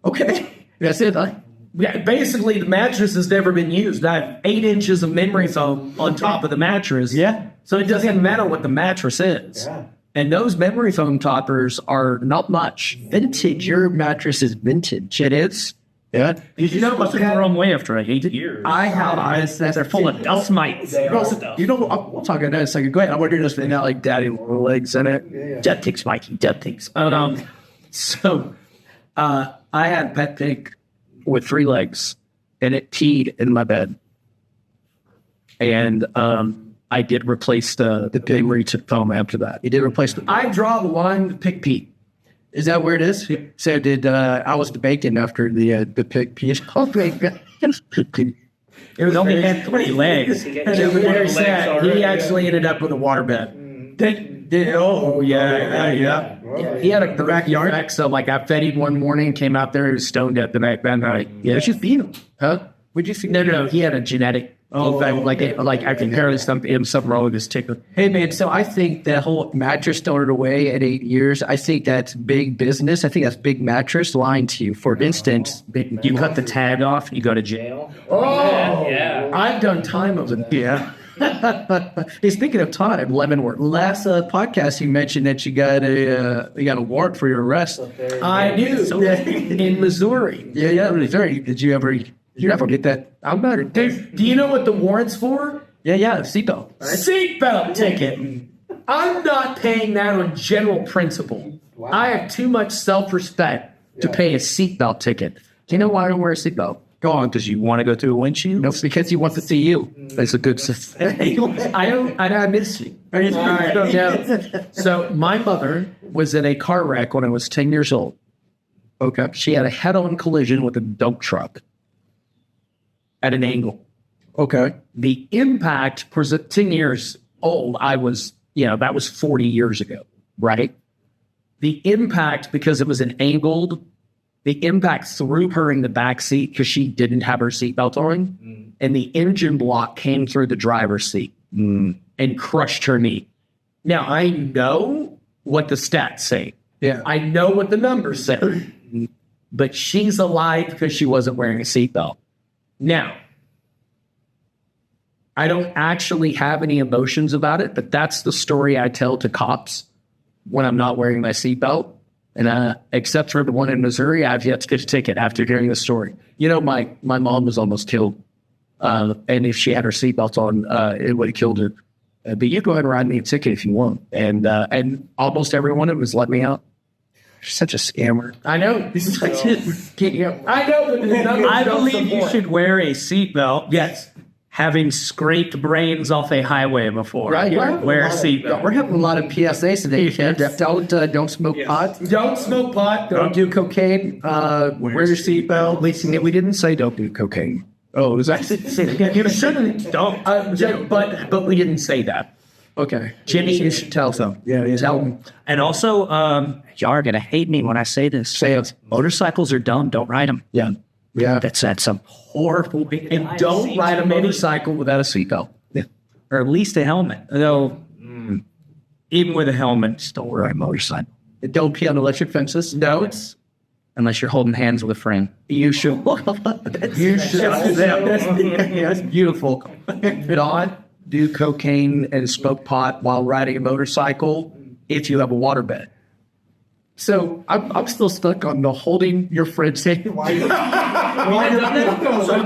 S1: Okay. That's it, huh?
S2: Yeah, basically the mattress has never been used. I have 8 inches of memory foam on top of the mattress.
S1: Yeah.
S2: So it doesn't matter what the mattress is.
S1: Yeah.
S2: And those memory foam toppers are not much.
S1: Vintage. Your mattress is vintage. It is. Yeah.
S3: Did you know about the wrong way after 8 years?
S2: I have.
S3: They're full of dust mites.
S1: You know, I'll talk about that in a second. Go ahead. I want to do this thing out like daddy legs in it.
S3: Death takes, Mikey. Death takes.
S2: So I had a pet pig with 3 legs, and it teed in my bed. And I did replace the memory foam after that.
S1: You did replace the.
S2: I draw the line to pick Pete.
S1: Is that where it is? So did I was debating after the pig piece. Oh, great.
S2: It was only had 3 legs. And it was very sad. He actually ended up with a waterbed. He had a backyard. So like I fed him one morning, came out there, he was stoned at the night. Yeah,
S1: Did you feed him? Huh?
S2: Would you feed? No. He had a genetic. Like I can hear something wrong with his tickler.
S1: Hey man, so I think that whole mattress started away at 8 years. I think that's big business. I think that's big mattress lying to you. For instance,
S3: You cut the tag off, you go to jail.
S2: Yeah. I've done time of it.
S1: yeah. Hey, speaking of time, Leavenworth. Last podcast, you mentioned that you got a warrant for your arrest.
S2: I do. In Missouri.
S1: Yeah, Missouri. Did you ever get that? I'm not.
S2: Do you know what the warrant's for?
S1: Yeah, seatbelt.
S2: Seatbelt ticket. I'm not paying that on general principle. Wow. I have too much self-respect to pay a seatbelt ticket.
S1: Do you know why I don't wear a seatbelt?
S3: Go on, because you want to go through a windshield?
S1: No, it's because he wants to see you. That's a good.
S2: I miss you. So my mother was in a car wreck when I was 10 years old.
S1: Okay.
S2: She had a head-on collision with a dump truck at an angle.
S1: Okay.
S2: The impact was at 10 years old. I was, that was 40 years ago, right? The impact, because it was an angled, the impact threw her in the back seat because she didn't have her seatbelt on, and the engine block came through the driver's seat and crushed her knee. Now, I know what the stats say.
S1: Yeah.
S2: I know what the numbers say. But she's alive because she wasn't wearing a seatbelt. Now, I don't actually have any emotions about it, but that's the story I tell to cops when I'm not wearing my seatbelt. And except for the one in Missouri, I've yet to get a ticket after hearing the story. My mom was almost killed. And if she had her seatbelt on, it would have killed her.
S1: but you go ahead and write me a ticket if you want. And almost every one of them has let me out. You're such a scammer.
S2: I know. This is like, I know. But
S3: I believe you should wear a seatbelt.
S2: Yes.
S3: Having scraped brains off a highway before.
S1: Right.
S3: Wear a seatbelt.
S1: We're having a lot of PSAs today, kids. Don't smoke pot.
S2: Don't smoke pot.
S1: Don't do cocaine. Wear your seatbelt. At least we didn't say don't do cocaine. Oh, is that?
S2: Don't. But we didn't say that.
S1: Okay.
S3: Jimmy,
S1: you should tell them. Yeah, tell them.
S3: And also, y'all are going to hate me when I say this.
S1: Say it.
S3: Motorcycles are dumb. Don't ride them.
S1: Yeah. Yeah.
S3: That's a horrible way.
S2: And don't ride a motorcycle
S1: without a seatbelt. Yeah.
S3: Or at least a helmet. Though, even with a helmet, still wear a motorcycle.
S1: Don't pee on electric fences.
S2: No.
S3: Unless you're holding hands with a friend.
S1: You should. You should. That's beautiful. Put on, do cocaine and smoke pot while riding a motorcycle if you have a waterbed. So I'm still stuck on the holding your friend's hand.
S3: So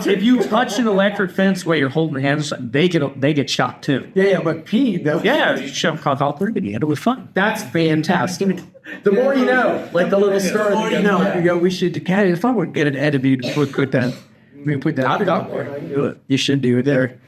S3: if you touch an electric fence while you're holding hands, they get shot too.
S1: Yeah, but pee though.
S3: Yeah, you shove cough out there, it was fun.
S2: That's fantastic. The more you know, like the little story.
S1: The more you know. You go, we should. If I would get an edited, we put that. We put that.
S2: Do it.
S1: You should do it there.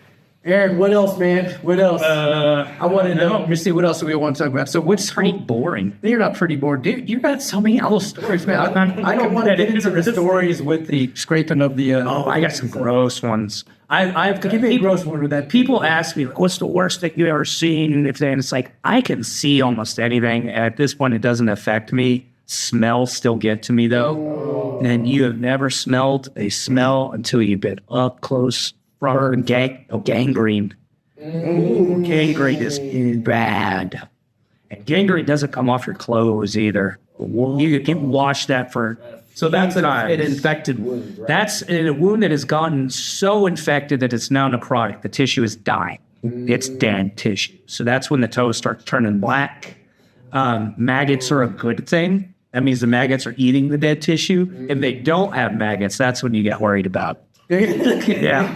S1: Aaron, what else, man? What else? I want to know. Let me see what else do we want to talk about. So, what's
S3: Pretty boring.
S1: You're not pretty bored, dude. You got so many other stories, man. I don't want to get into the stories with the scraping of the.
S3: I got some gross ones. I've
S1: give me a gross one with that.
S3: People ask me, like, what's the worst thing you've ever seen? And it's like, I can see almost anything. At this point, it doesn't affect me. Smells still get to me, though. And you have never smelled a smell until you've been up close from gangrene. Gangrene is bad. And gangrene doesn't come off your clothes either. You can wash that for...
S2: So that's an infected wound. Right?
S3: That's a wound that has gotten so infected that it's now necrotic. The tissue is dying. It's dead tissue. So that's when the toes start turning black. Maggots are a good thing. That means the maggots are eating the dead tissue. If they don't have maggots, that's when you get worried about. Yeah.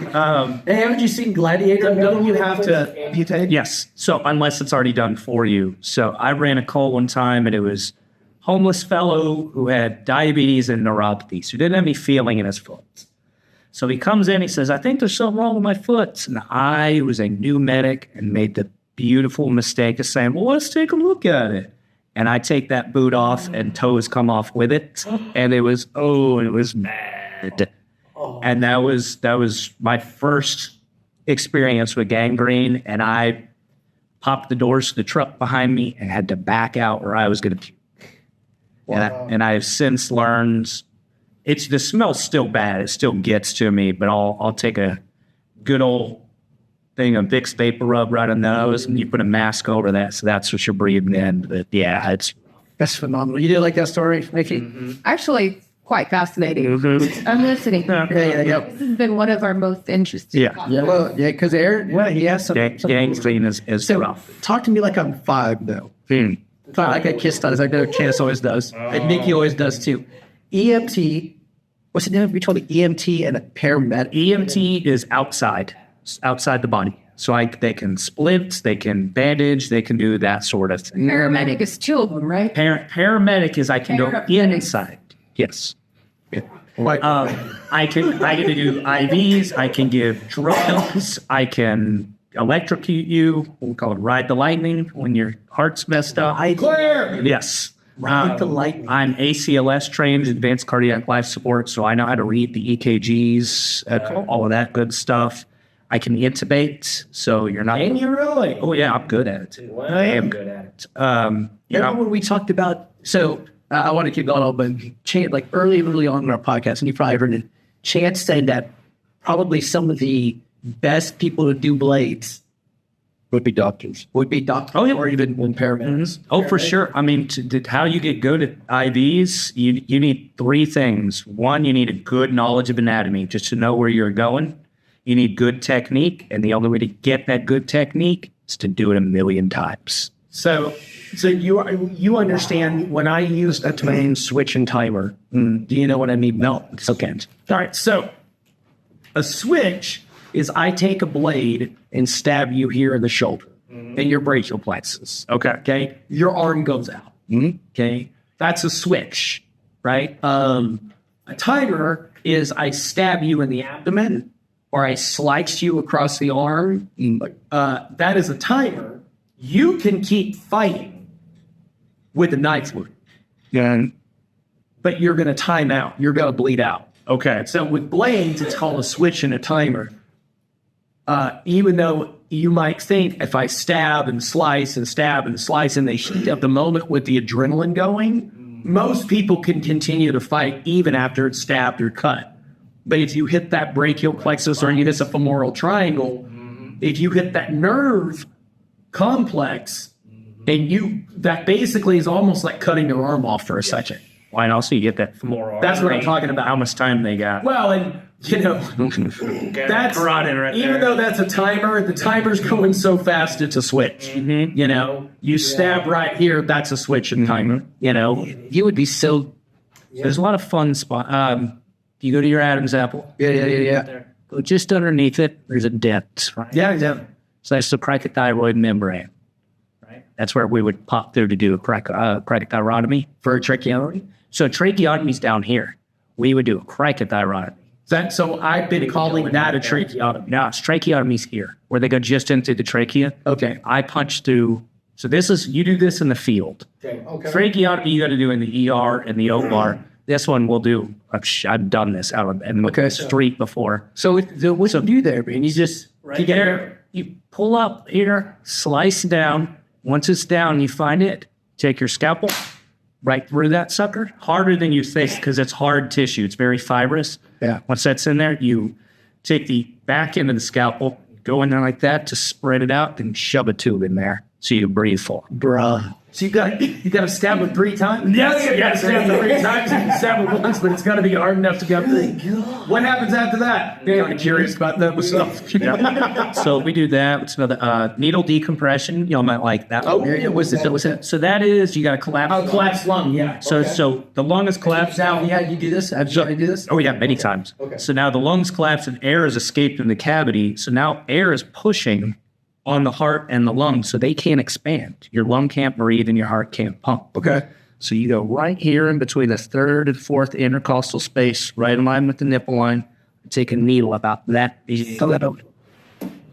S1: Hey, haven't you seen Gladiator?
S2: Don't you have to?
S3: Yes. So unless it's already done for you. So I ran a call one time, and it was homeless fellow who had diabetes and neuropathy, so he didn't have any feeling in his foot. So he comes in, he says, I think there's something wrong with my foot. And I was a new medic and made the beautiful mistake of saying, well, let's take a look at it. And I take that boot off and toes come off with it. And it was bad. And that was my first experience with gangrene. And I popped the doors to the truck behind me and had to back out or I was going to puke. Wow. And I have since learned the smell's still bad. It still gets to me, but I'll take a good old thing of Vicks Vapor Rub right on the nose, and you put a mask over that, so that's what you're breathing in. But yeah,
S1: that's phenomenal. You did like that story, Nikki?
S4: Mm-hmm. Actually, quite fascinating.
S3: Mm-hmm.
S4: I'm listening.
S1: Yeah.
S4: This has been one of our most interesting.
S3: Yeah.
S1: Because Aaron, he has some.
S3: Gangrene is
S1: so
S3: rough.
S1: Talk to me like I'm 5, though. Like a kiss does, like the Kiss always does, and Nikki always does too. EMT, what's the difference between an EMT and a paramedic?
S3: EMT is outside the body. So they can splint, they can bandage, they can do that sort of thing.
S4: Paramedic is 2 of them, right?
S3: Paramedic is I can go inside. Yes. Yeah. I can do IVs, I can give drugs, I can electrocute you. We call it ride the lightning when your heart's messed up.
S2: Clear!
S3: Yes.
S1: Ride the lightning.
S3: I'm ACLS trained, advanced cardiac life support, so I know how to read the EKGs, all of that good stuff. I can intubate, so you're not.
S2: Can you really?
S3: Oh yeah, I'm good at it.
S2: Well,
S3: I am good at it.
S1: Remember when we talked about? So I want to keep going on, but Chance, like early on in our podcast, and you probably heard it. Chance said that probably some of the best people to do blades would be doctors. Oh, yeah. Or even paramedics.
S3: Oh, for sure. I mean, how you get good at IVs, you need 3 things. 1, you need a good knowledge of anatomy, just to know where you're going. You need good technique, and the only way to get that good technique is to do it 1,000,000 times.
S2: So you understand when I use a main switch and timer. Do you know what I mean? No. Okay. All right. So a switch is I take a blade and stab you here in the shoulder. and your brachial plexus. Okay. Your arm goes out. Okay. That's a switch, right? A timer is I stab you in the abdomen or I slice you across the arm. That is a timer. You can keep fighting with a knife wound.
S3: Yeah.
S2: But you're going to time out. You're going to bleed out.
S3: Okay.
S2: So with blades, it's called a switch and a timer. Even though you might think if I stab and slice and stab and slice in the heat of the moment with the adrenaline going, most people can continue to fight even after it's stabbed or cut. But if you hit that brachial plexus or you hit the femoral triangle, if you hit that nerve complex, and that basically is almost like cutting your arm off for a second.
S3: Well, and also you get that femoral.
S2: That's what I'm talking about.
S3: How much time they got?
S2: Well, and that's
S3: Carotid right
S2: even
S3: there.
S2: though that's a timer, the timer's going so fast it's a switch. You stab right here, that's a switch and timer.
S1: You would be so.
S3: There's a lot of fun spot. You go to your Adam's apple.
S1: Yeah.
S3: Go just underneath it. There's a dent. Right?
S2: Yeah.
S3: So that's the cricothyroid membrane. Right. That's where we would pop through to do a cricothyrotomy.
S2: For a tracheotomy.
S3: So tracheotomy's down here. We would do a cricothyrotomy.
S2: So I've been calling that a tracheotomy.
S3: No, it's tracheotomy's here, where they go just into the trachea.
S2: Okay.
S3: I punch through. So you do this in the field.
S2: Okay.
S3: Tracheotomy you got to do in the ER and the OR. This one we'll do. I've done this out in the street before.
S1: So what you do there, man? You just
S3: You pull up here, slice down. Once it's down, you find it. Take your scalpel right through that sucker. Harder than you think because it's hard tissue. It's very fibrous.
S1: Yeah.
S3: Once that's in there, you take the back end of the scalpel, go in there like that to spread it out, then shove a tube in there so you breathe full.
S1: bruh.
S2: So you got to stab it 3 times? Yes, you got to stab it 3 times. You can stab it once, but it's got to be hard enough to get through. What happens after that? I'm curious about that myself.
S3: So we do that. It's another needle decompression. Y'all might like that.
S2: Oh, yeah. What's that?
S3: So that is, you got to collapse.
S2: Oh, collapsed lung, yeah.
S3: So the lung is collapsed down.
S2: Yeah, you do this? I've tried to do this?
S3: Oh, yeah, many times.
S2: Okay.
S3: So now the lungs collapse and air has escaped in the cavity. So now air is pushing on the heart and the lungs, so they can't expand. Your lung can't breathe and your heart can't pump.
S2: Okay.
S3: So you go right here in between the 3rd and 4th intercostal space, right in line with the nipple line. Take a needle about that big,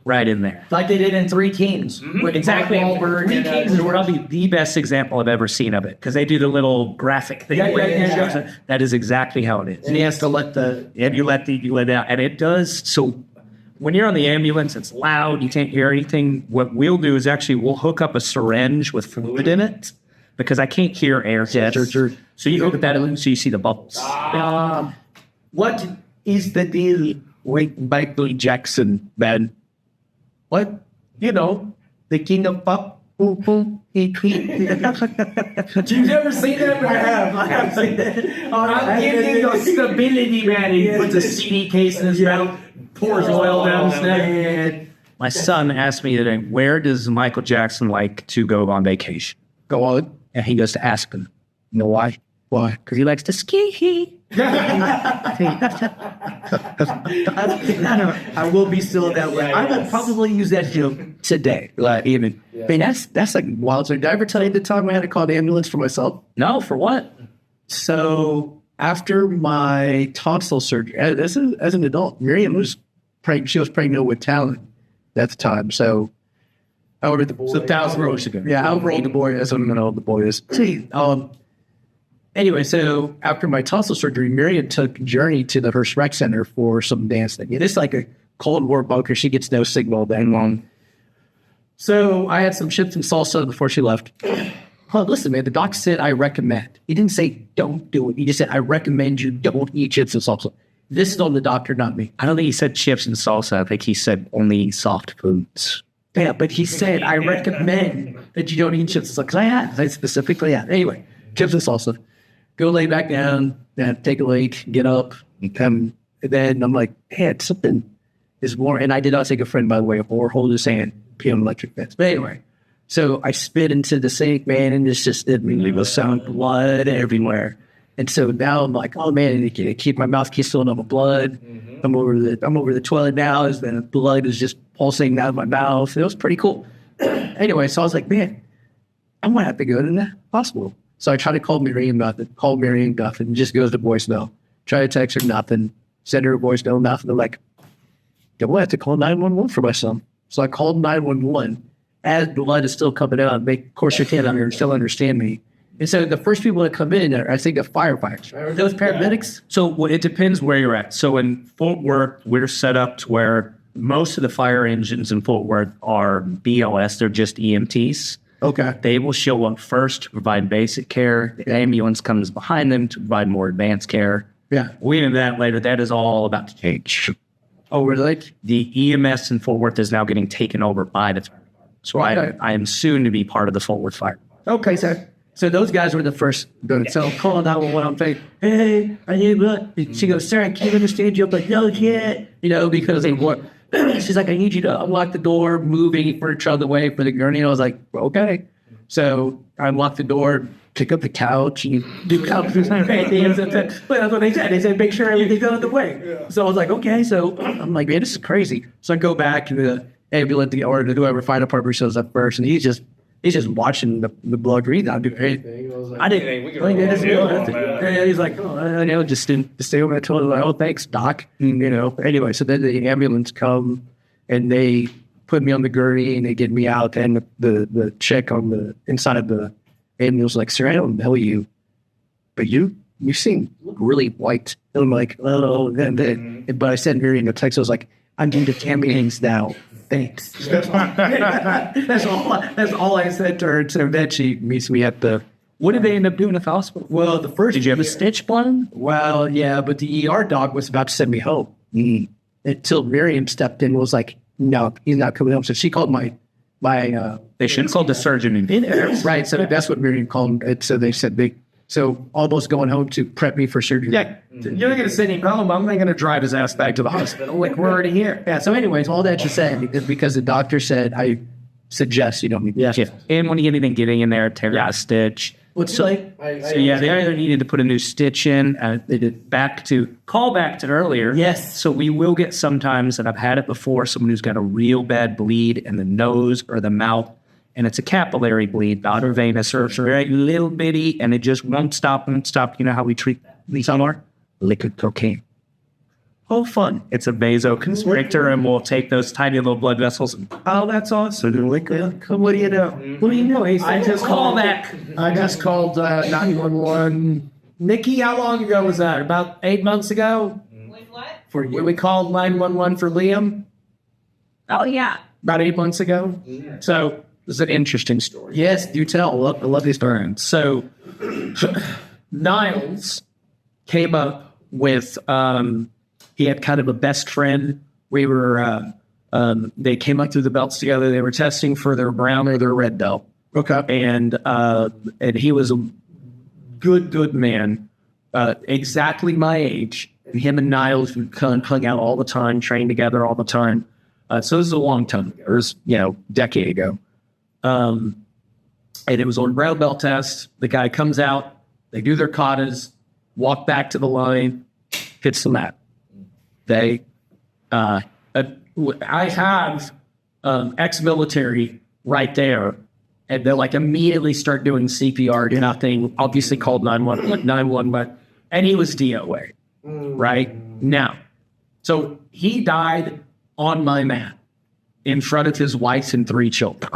S3: right in there.
S2: Like they did in 3 Kings. With
S3: Exactly.
S2: Mark Wahlberg
S3: 3
S2: and,
S3: Kings is probably the best example I've ever seen of it because they do the little graphic thing.
S2: Yeah.
S3: where it shows it. That is exactly how it is.
S2: And he has to let
S3: And you let it out, and it does. So when you're on the ambulance, it's loud. You can't hear anything. What we'll do is we'll hook up a syringe with fluid in it because I can't hear air jets.
S1: Sure.
S3: So you hook that in, so you see the bubbles.
S2: what is the deal with Michael Jackson, man? What? The king of pop? You've never seen that? I have seen that. I'm giving you stability, man. He puts a CD case in his mouth, pours oil down his neck.
S3: My son asked me today, where does Michael Jackson like to go on vacation?
S1: Go on.
S3: And he goes to Aspen. You know why?
S1: Why?
S3: Because he likes to ski.
S2: I will be still that way. I will probably use that joke today.
S1: Like even. I mean, that's like wild. So did I ever tell you the time I had to call the ambulance for myself?
S3: No, for what?
S1: So after my tonsil surgery, as an adult, Miriam was pregnant. She was pregnant with Talon at the time. So however the boy.
S2: So 1,000 rows ago.
S1: Yeah, however old the boy is. I don't know how old the boy is. Anyway, so after my tonsil surgery, Miriam took Journey to the Hearst Rec Center for some dance thing. It's like a Cold War bunker. She gets no signal that long. So I had some chips and salsa before she left. Oh, listen, man, the doc said I recommend. He didn't say don't do it. He just said I recommend you don't eat chips and salsa. This is on the doctor, not me.
S3: I don't think he said chips and salsa. I think he said only soft foods.
S1: Yeah, but he said I recommend that you don't eat chips and salsa. Because I specifically had. Anyway, chips and salsa. Go lay back down, take a leak, get up, and then I'm like, man, something is more. And I did not take a friend, by the way, or hold his hand, pee on electric fence. But anyway, so I spit into the sink, man, and it's just, it was sound blood everywhere. And so now I'm like, oh man, I keep my mouth keeps filling up with blood. I'm over the toilet now, and the blood is just pulsating out of my mouth. It was pretty cool. And anyway, so I was like, man, I'm gonna have to go to the hospital. So I tried to call Miriam, nothing. Called Miriam, nothing. Just goes to voicemail. Try to text her, nothing. Send her a voicemail, nothing. They're like, yeah, we'll have to call 911 for my son. So I called 911. As blood is still coming out, of course you can't still understand me. And so the first people that come in are, I think, the firefighters. Are those paramedics?
S3: So it depends where you're at. So in Fort Worth, we're set up to where most of the fire engines in Fort Worth are BLS. They're just EMTs.
S1: Okay.
S3: They will show up first to provide basic care. The ambulance comes behind them to provide more advanced care.
S1: Yeah.
S3: We into that later. That is all about to change.
S1: Oh, really?
S3: The EMS in Fort Worth is now getting taken over by the fire department. So I am soon to be part of the Fort Worth Fire.
S1: Okay, so those guys were the first. So I'm calling 911. I'm saying, hey, I need blood. She goes, sir, I can't understand you. I'm like, no, yeah. Because they were. She's like, I need you to unlock the door, move any furniture out of the way for the gurney. And I was like, okay. So I unlocked the door, pick up the couch, and do couch. But that's what they said. They said, make sure everything's out of the way. Yeah. So I was like, okay. So I'm like, man, this is crazy. So I go back to the ambulance, or to whoever fire department shows up first, and he's just watching the blood breathe. I'll do anything. I didn't. He's like, just stay over. I told him, like, oh, thanks, doc. Anyway, so then the ambulance come and they put me on the gurney and they get me out. And the check on the inside of the ambulance was like, sir, I don't know you, but you seem really white. And I'm like, oh, but I said during the text, I was like, I'm doing the ambulance now. Thanks. That's all I said to her. So then she meets me at the.
S3: What did they end up doing at the hospital?
S1: Well, the first.
S3: Did you have a stitch blown?
S1: Well, yeah, but the ER doc was about to send me home until Miriam stepped in and was like, "No, he's not coming home." So she called my.
S3: They should have called the surgeon in there.
S1: Right. So that's what Miriam called it. So they said So almost going home to prep me for surgery.
S2: Yeah, you're not going to send him home. I'm not going to drive his ass back to the hospital. Like, we're already here.
S1: Yeah, so anyways, all that to say, because the doctor said, I suggest you don't need
S3: Yeah. And when you get anything getting in there, tear out a stitch.
S1: What's like?
S3: So yeah, they either needed to put a new stitch in. They did call back to earlier.
S1: Yes.
S3: So we will get sometimes, and I've had it before, someone who's got a real bad bleed in the nose or the mouth. And it's a capillary bleed, not a venous, or very little bitty, and it just won't stop. You know how we treat these on our liquid cocaine. Oh, fun. It's a vasoconstrictor, and we'll take those tiny little blood vessels. Oh, that's awesome.
S1: Liquid. What do you know? What do you know?
S2: I just called 911. Nikki, how long ago was that? About 8 months ago?
S4: Wait, what?
S2: When we called 911 for Liam?
S4: Oh, yeah.
S2: About 8 months ago? So... It's an interesting story.
S1: Yes, do tell. I love these stories.
S2: So Niles came up with, he had kind of a best friend. We were, they came up through the belts together. They were testing for their brown or their red belt.
S1: Okay.
S2: And he was a good man, exactly my age. And him and Niles would hung out all the time, train together all the time. So this is a long time ago. It was, decade ago. And it was on brown belt test. The guy comes out, they do their katas, walk back to the line, hits the mat. I have ex-military right there, and they'll like immediately start doing CPR, nothing, obviously called 911, and he was DOA, right? Now, so he died on my mat in front of his wife and 3 children.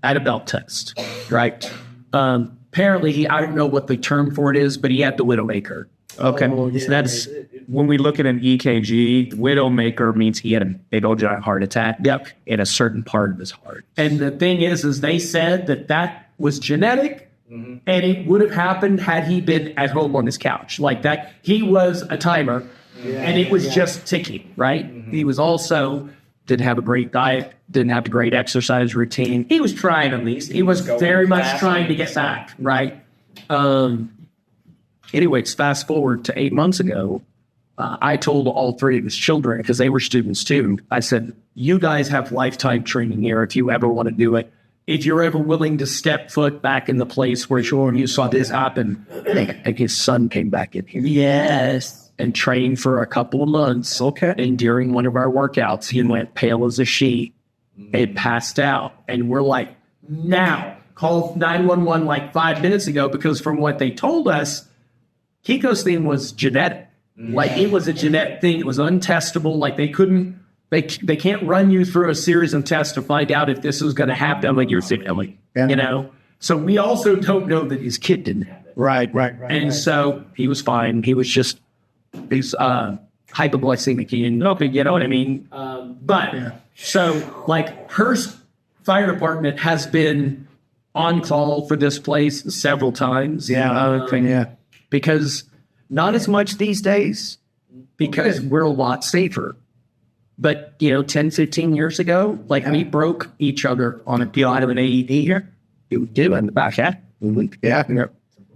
S2: At a belt test, right? Apparently, I don't know what the term for it is, but he had the widowmaker.
S3: Okay, so that's when we look at an EKG. Widowmaker means he had a big old giant heart attack.
S2: Yep,
S3: in a certain part of his heart.
S2: And the thing is they said that was genetic, and it would have happened had he been at home on his couch like that. He was a timer, and it was just ticking, right? He was also didn't have a great diet, didn't have a great exercise routine. He was trying, at least. He was very much trying to get back, right? Anyways, fast forward to 8 months ago, I told all 3 of his children, because they were students too, I said, you guys have lifetime training here if you ever want to do it. If you're ever willing to step foot back in the place where you saw this happen, and his son came back in here. Yes. And trained for a couple of months. Okay. And during one of our workouts, he went pale as a sheet and passed out. And we're like, now. Call 911 like 5 minutes ago, because from what they told us, Kiko's thing was genetic. Like, it was a genetic thing. It was untestable. Like, they can't run you through a series of tests to find out if this was going to happen. Like, you're family, you know? So we also don't know that his kid didn't have it.
S1: Right.
S2: And so he was fine. He was just, he's hypoglycemic, you know what I mean? So, like, Hearst Fire Department has been on call for this place several times. Because not as much these days, because we're a lot safer. But, 10, 15 years ago, like, we broke each other on a deal out of an AED here. You do in the back, yeah?
S1: Yeah.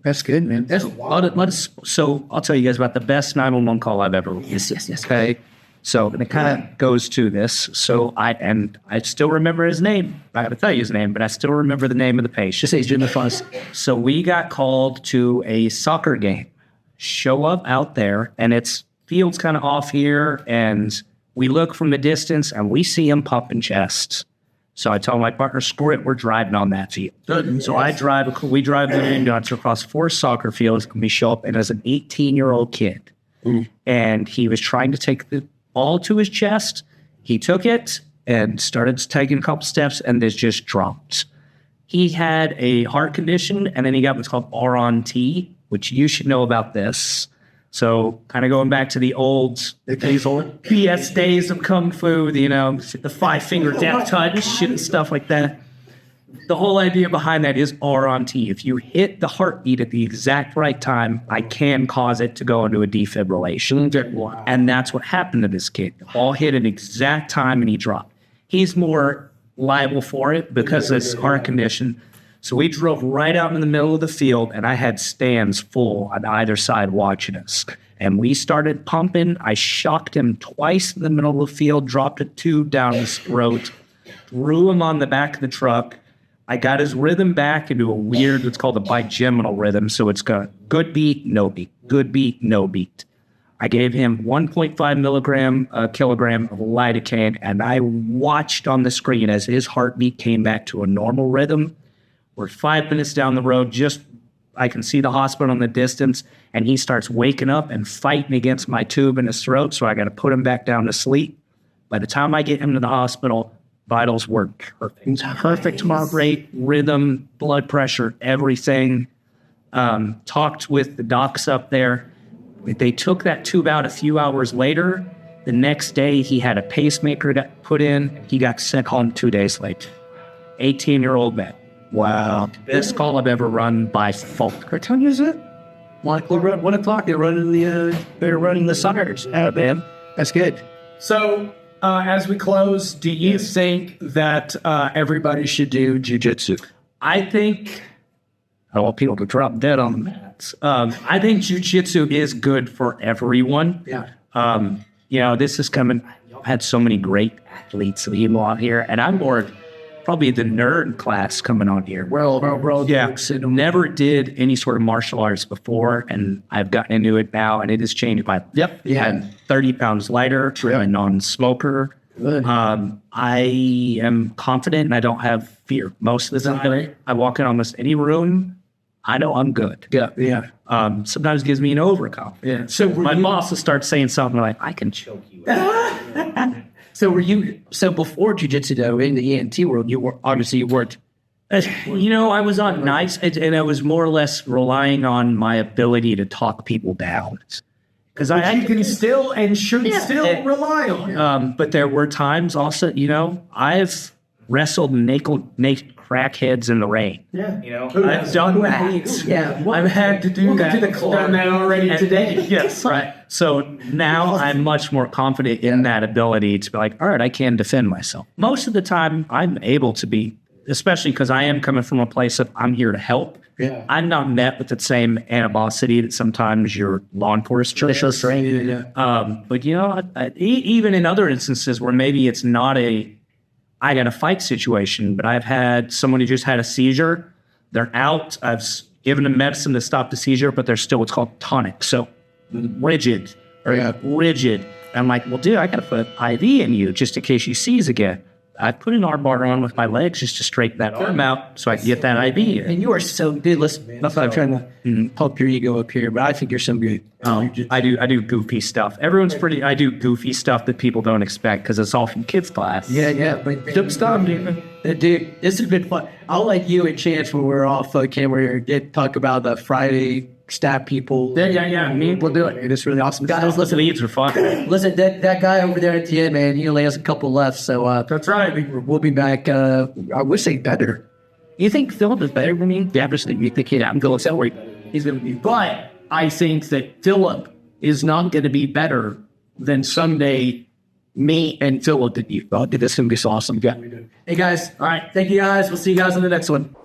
S1: That's good, man.
S2: There's a lot of,
S3: So I'll tell you guys about the best 911 call I've ever received.
S2: yes.
S3: Okay. So and it kind of goes to this. So I still remember his name. I got to tell you his name, but I still remember the name of the patient.
S2: Just say Jimmy Clouse.
S3: So we got called to a soccer game. Show up out there, and it's field's kind of off here, and we look from the distance, and we see him pumping chests. So I tell my partner, screw it, we're driving on that field. So we drive the ambulance across 4 soccer fields, and we show up, and as an 18-year-old kid, and he was trying to take the ball to his chest. He took it and started taking a couple steps, and this just dropped. He had a heart condition, and then he got what's called RNT, which you should know about this. So kind of going back to the old BS days of Kung Fu, the 5-finger death touch, shit and stuff like that. The whole idea behind that is RNT. If you hit the heartbeat at the exact right time, I can cause it to go into a defibrillation. Wow. And that's what happened to this kid. All hit an exact time and he dropped. He's more liable for it because of his heart condition. So we drove right out in the middle of the field, and I had stands full on either side watching us. And we started pumping. I shocked him twice in the middle of the field, dropped a tube down his throat, threw him on the back of the truck. I got his rhythm back into a weird, what's called a bigeminal rhythm. So it's got good beat, no beat, good beat, no beat. I gave him 1.5 kilogram of lidocaine, and I watched on the screen as his heartbeat came back to a normal rhythm. We're 5 minutes down the road, I can see the hospital in the distance, and he starts waking up and fighting against my tube in his throat, so I got to put him back down to sleep. By the time I get him to the hospital, vitals were perfect. Perfect heart rate, rhythm, blood pressure, everything. Talked with the docs up there. They took that tube out a few hours later. The next day, he had a pacemaker got put in. He got sent home 2 days later. 18-year-old man. Wow. Best call I've ever run by phone.
S1: What time is it? 1 o'clock. They're running the Sunners out, man. That's good.
S2: So, as we close, do you think that everybody should do jiu-jitsu? I think,
S3: I don't want people to drop dead on the mats.
S2: I think jiu-jitsu is good for everyone.
S3: Yeah. This is coming. I've had so many great athletes leave on here, and I'm more probably the nerd class coming on here.
S2: Bro,
S3: yeah. So never did any sort of martial arts before, and I've gotten into it now, and it has changed my life.
S2: Yep.
S3: Yeah. I'm 30 pounds lighter. I'm a non-smoker. I am confident, and I don't have fear. Most of the time, I walk in almost any room, I know I'm good.
S1: Yeah.
S3: Sometimes it gives me an overconfidence.
S2: So
S3: my boss will start saying something like, I can choke you out.
S1: So before jiu-jitsu, though, in the ENT world, you weren't.
S3: I was on nights, and I was more or less relying on my ability to talk people down.
S2: Because you can still and should still rely on it.
S3: But there were times also, I've wrestled naked crackheads in the rain.
S2: Yeah.
S3: I've done that.
S2: Yeah. I've had to do that. Done that already today.
S3: Yes. Right. So now I'm much more confident in that ability to be like, all right, I can defend myself. Most of the time I'm able to be, especially because I am coming from a place of I'm here to help.
S1: Yeah.
S3: I'm not met with the same animosity that sometimes your law enforcement is. But even in other instances where maybe it's not I got a fight situation, but I've had someone who just had a seizure. They're out. I've given them medicine to stop the seizure, but they're still what's called tonic. So rigid. I'm like, well, dude, I got to put IV in you just in case you seize again. I put an arm bar on with my legs just to straighten that arm out so I can get that IV.
S1: And you are so good. Listen, man, that's not trying to pump your ego up here, but I think you're so good.
S3: I do goofy stuff. I do goofy stuff that people don't expect because it's all from kids class.
S1: Yeah, but don't stop, dude. Dude, this has been fun. I'll let you and Chance, when we're off camera here, talk about the Friday stab people.
S3: Yeah.
S1: We'll do it. It's really awesome. Guys,
S3: Listen, these are fun.
S1: listen, that guy over there at the end, man, he only has a couple left, so
S3: That's right.
S1: we'll be back. I would say better.
S3: You think Phillip is better than me?
S1: Yeah, you think I'm going to celebrate. He's going to be.
S2: But I think that Phillip is not going to be better than someday me and Phillip did you.
S1: Oh, dude, this is going to be so awesome. Yeah. Hey, guys.
S2: All right.
S1: Thank you, guys. We'll see you guys in the next one.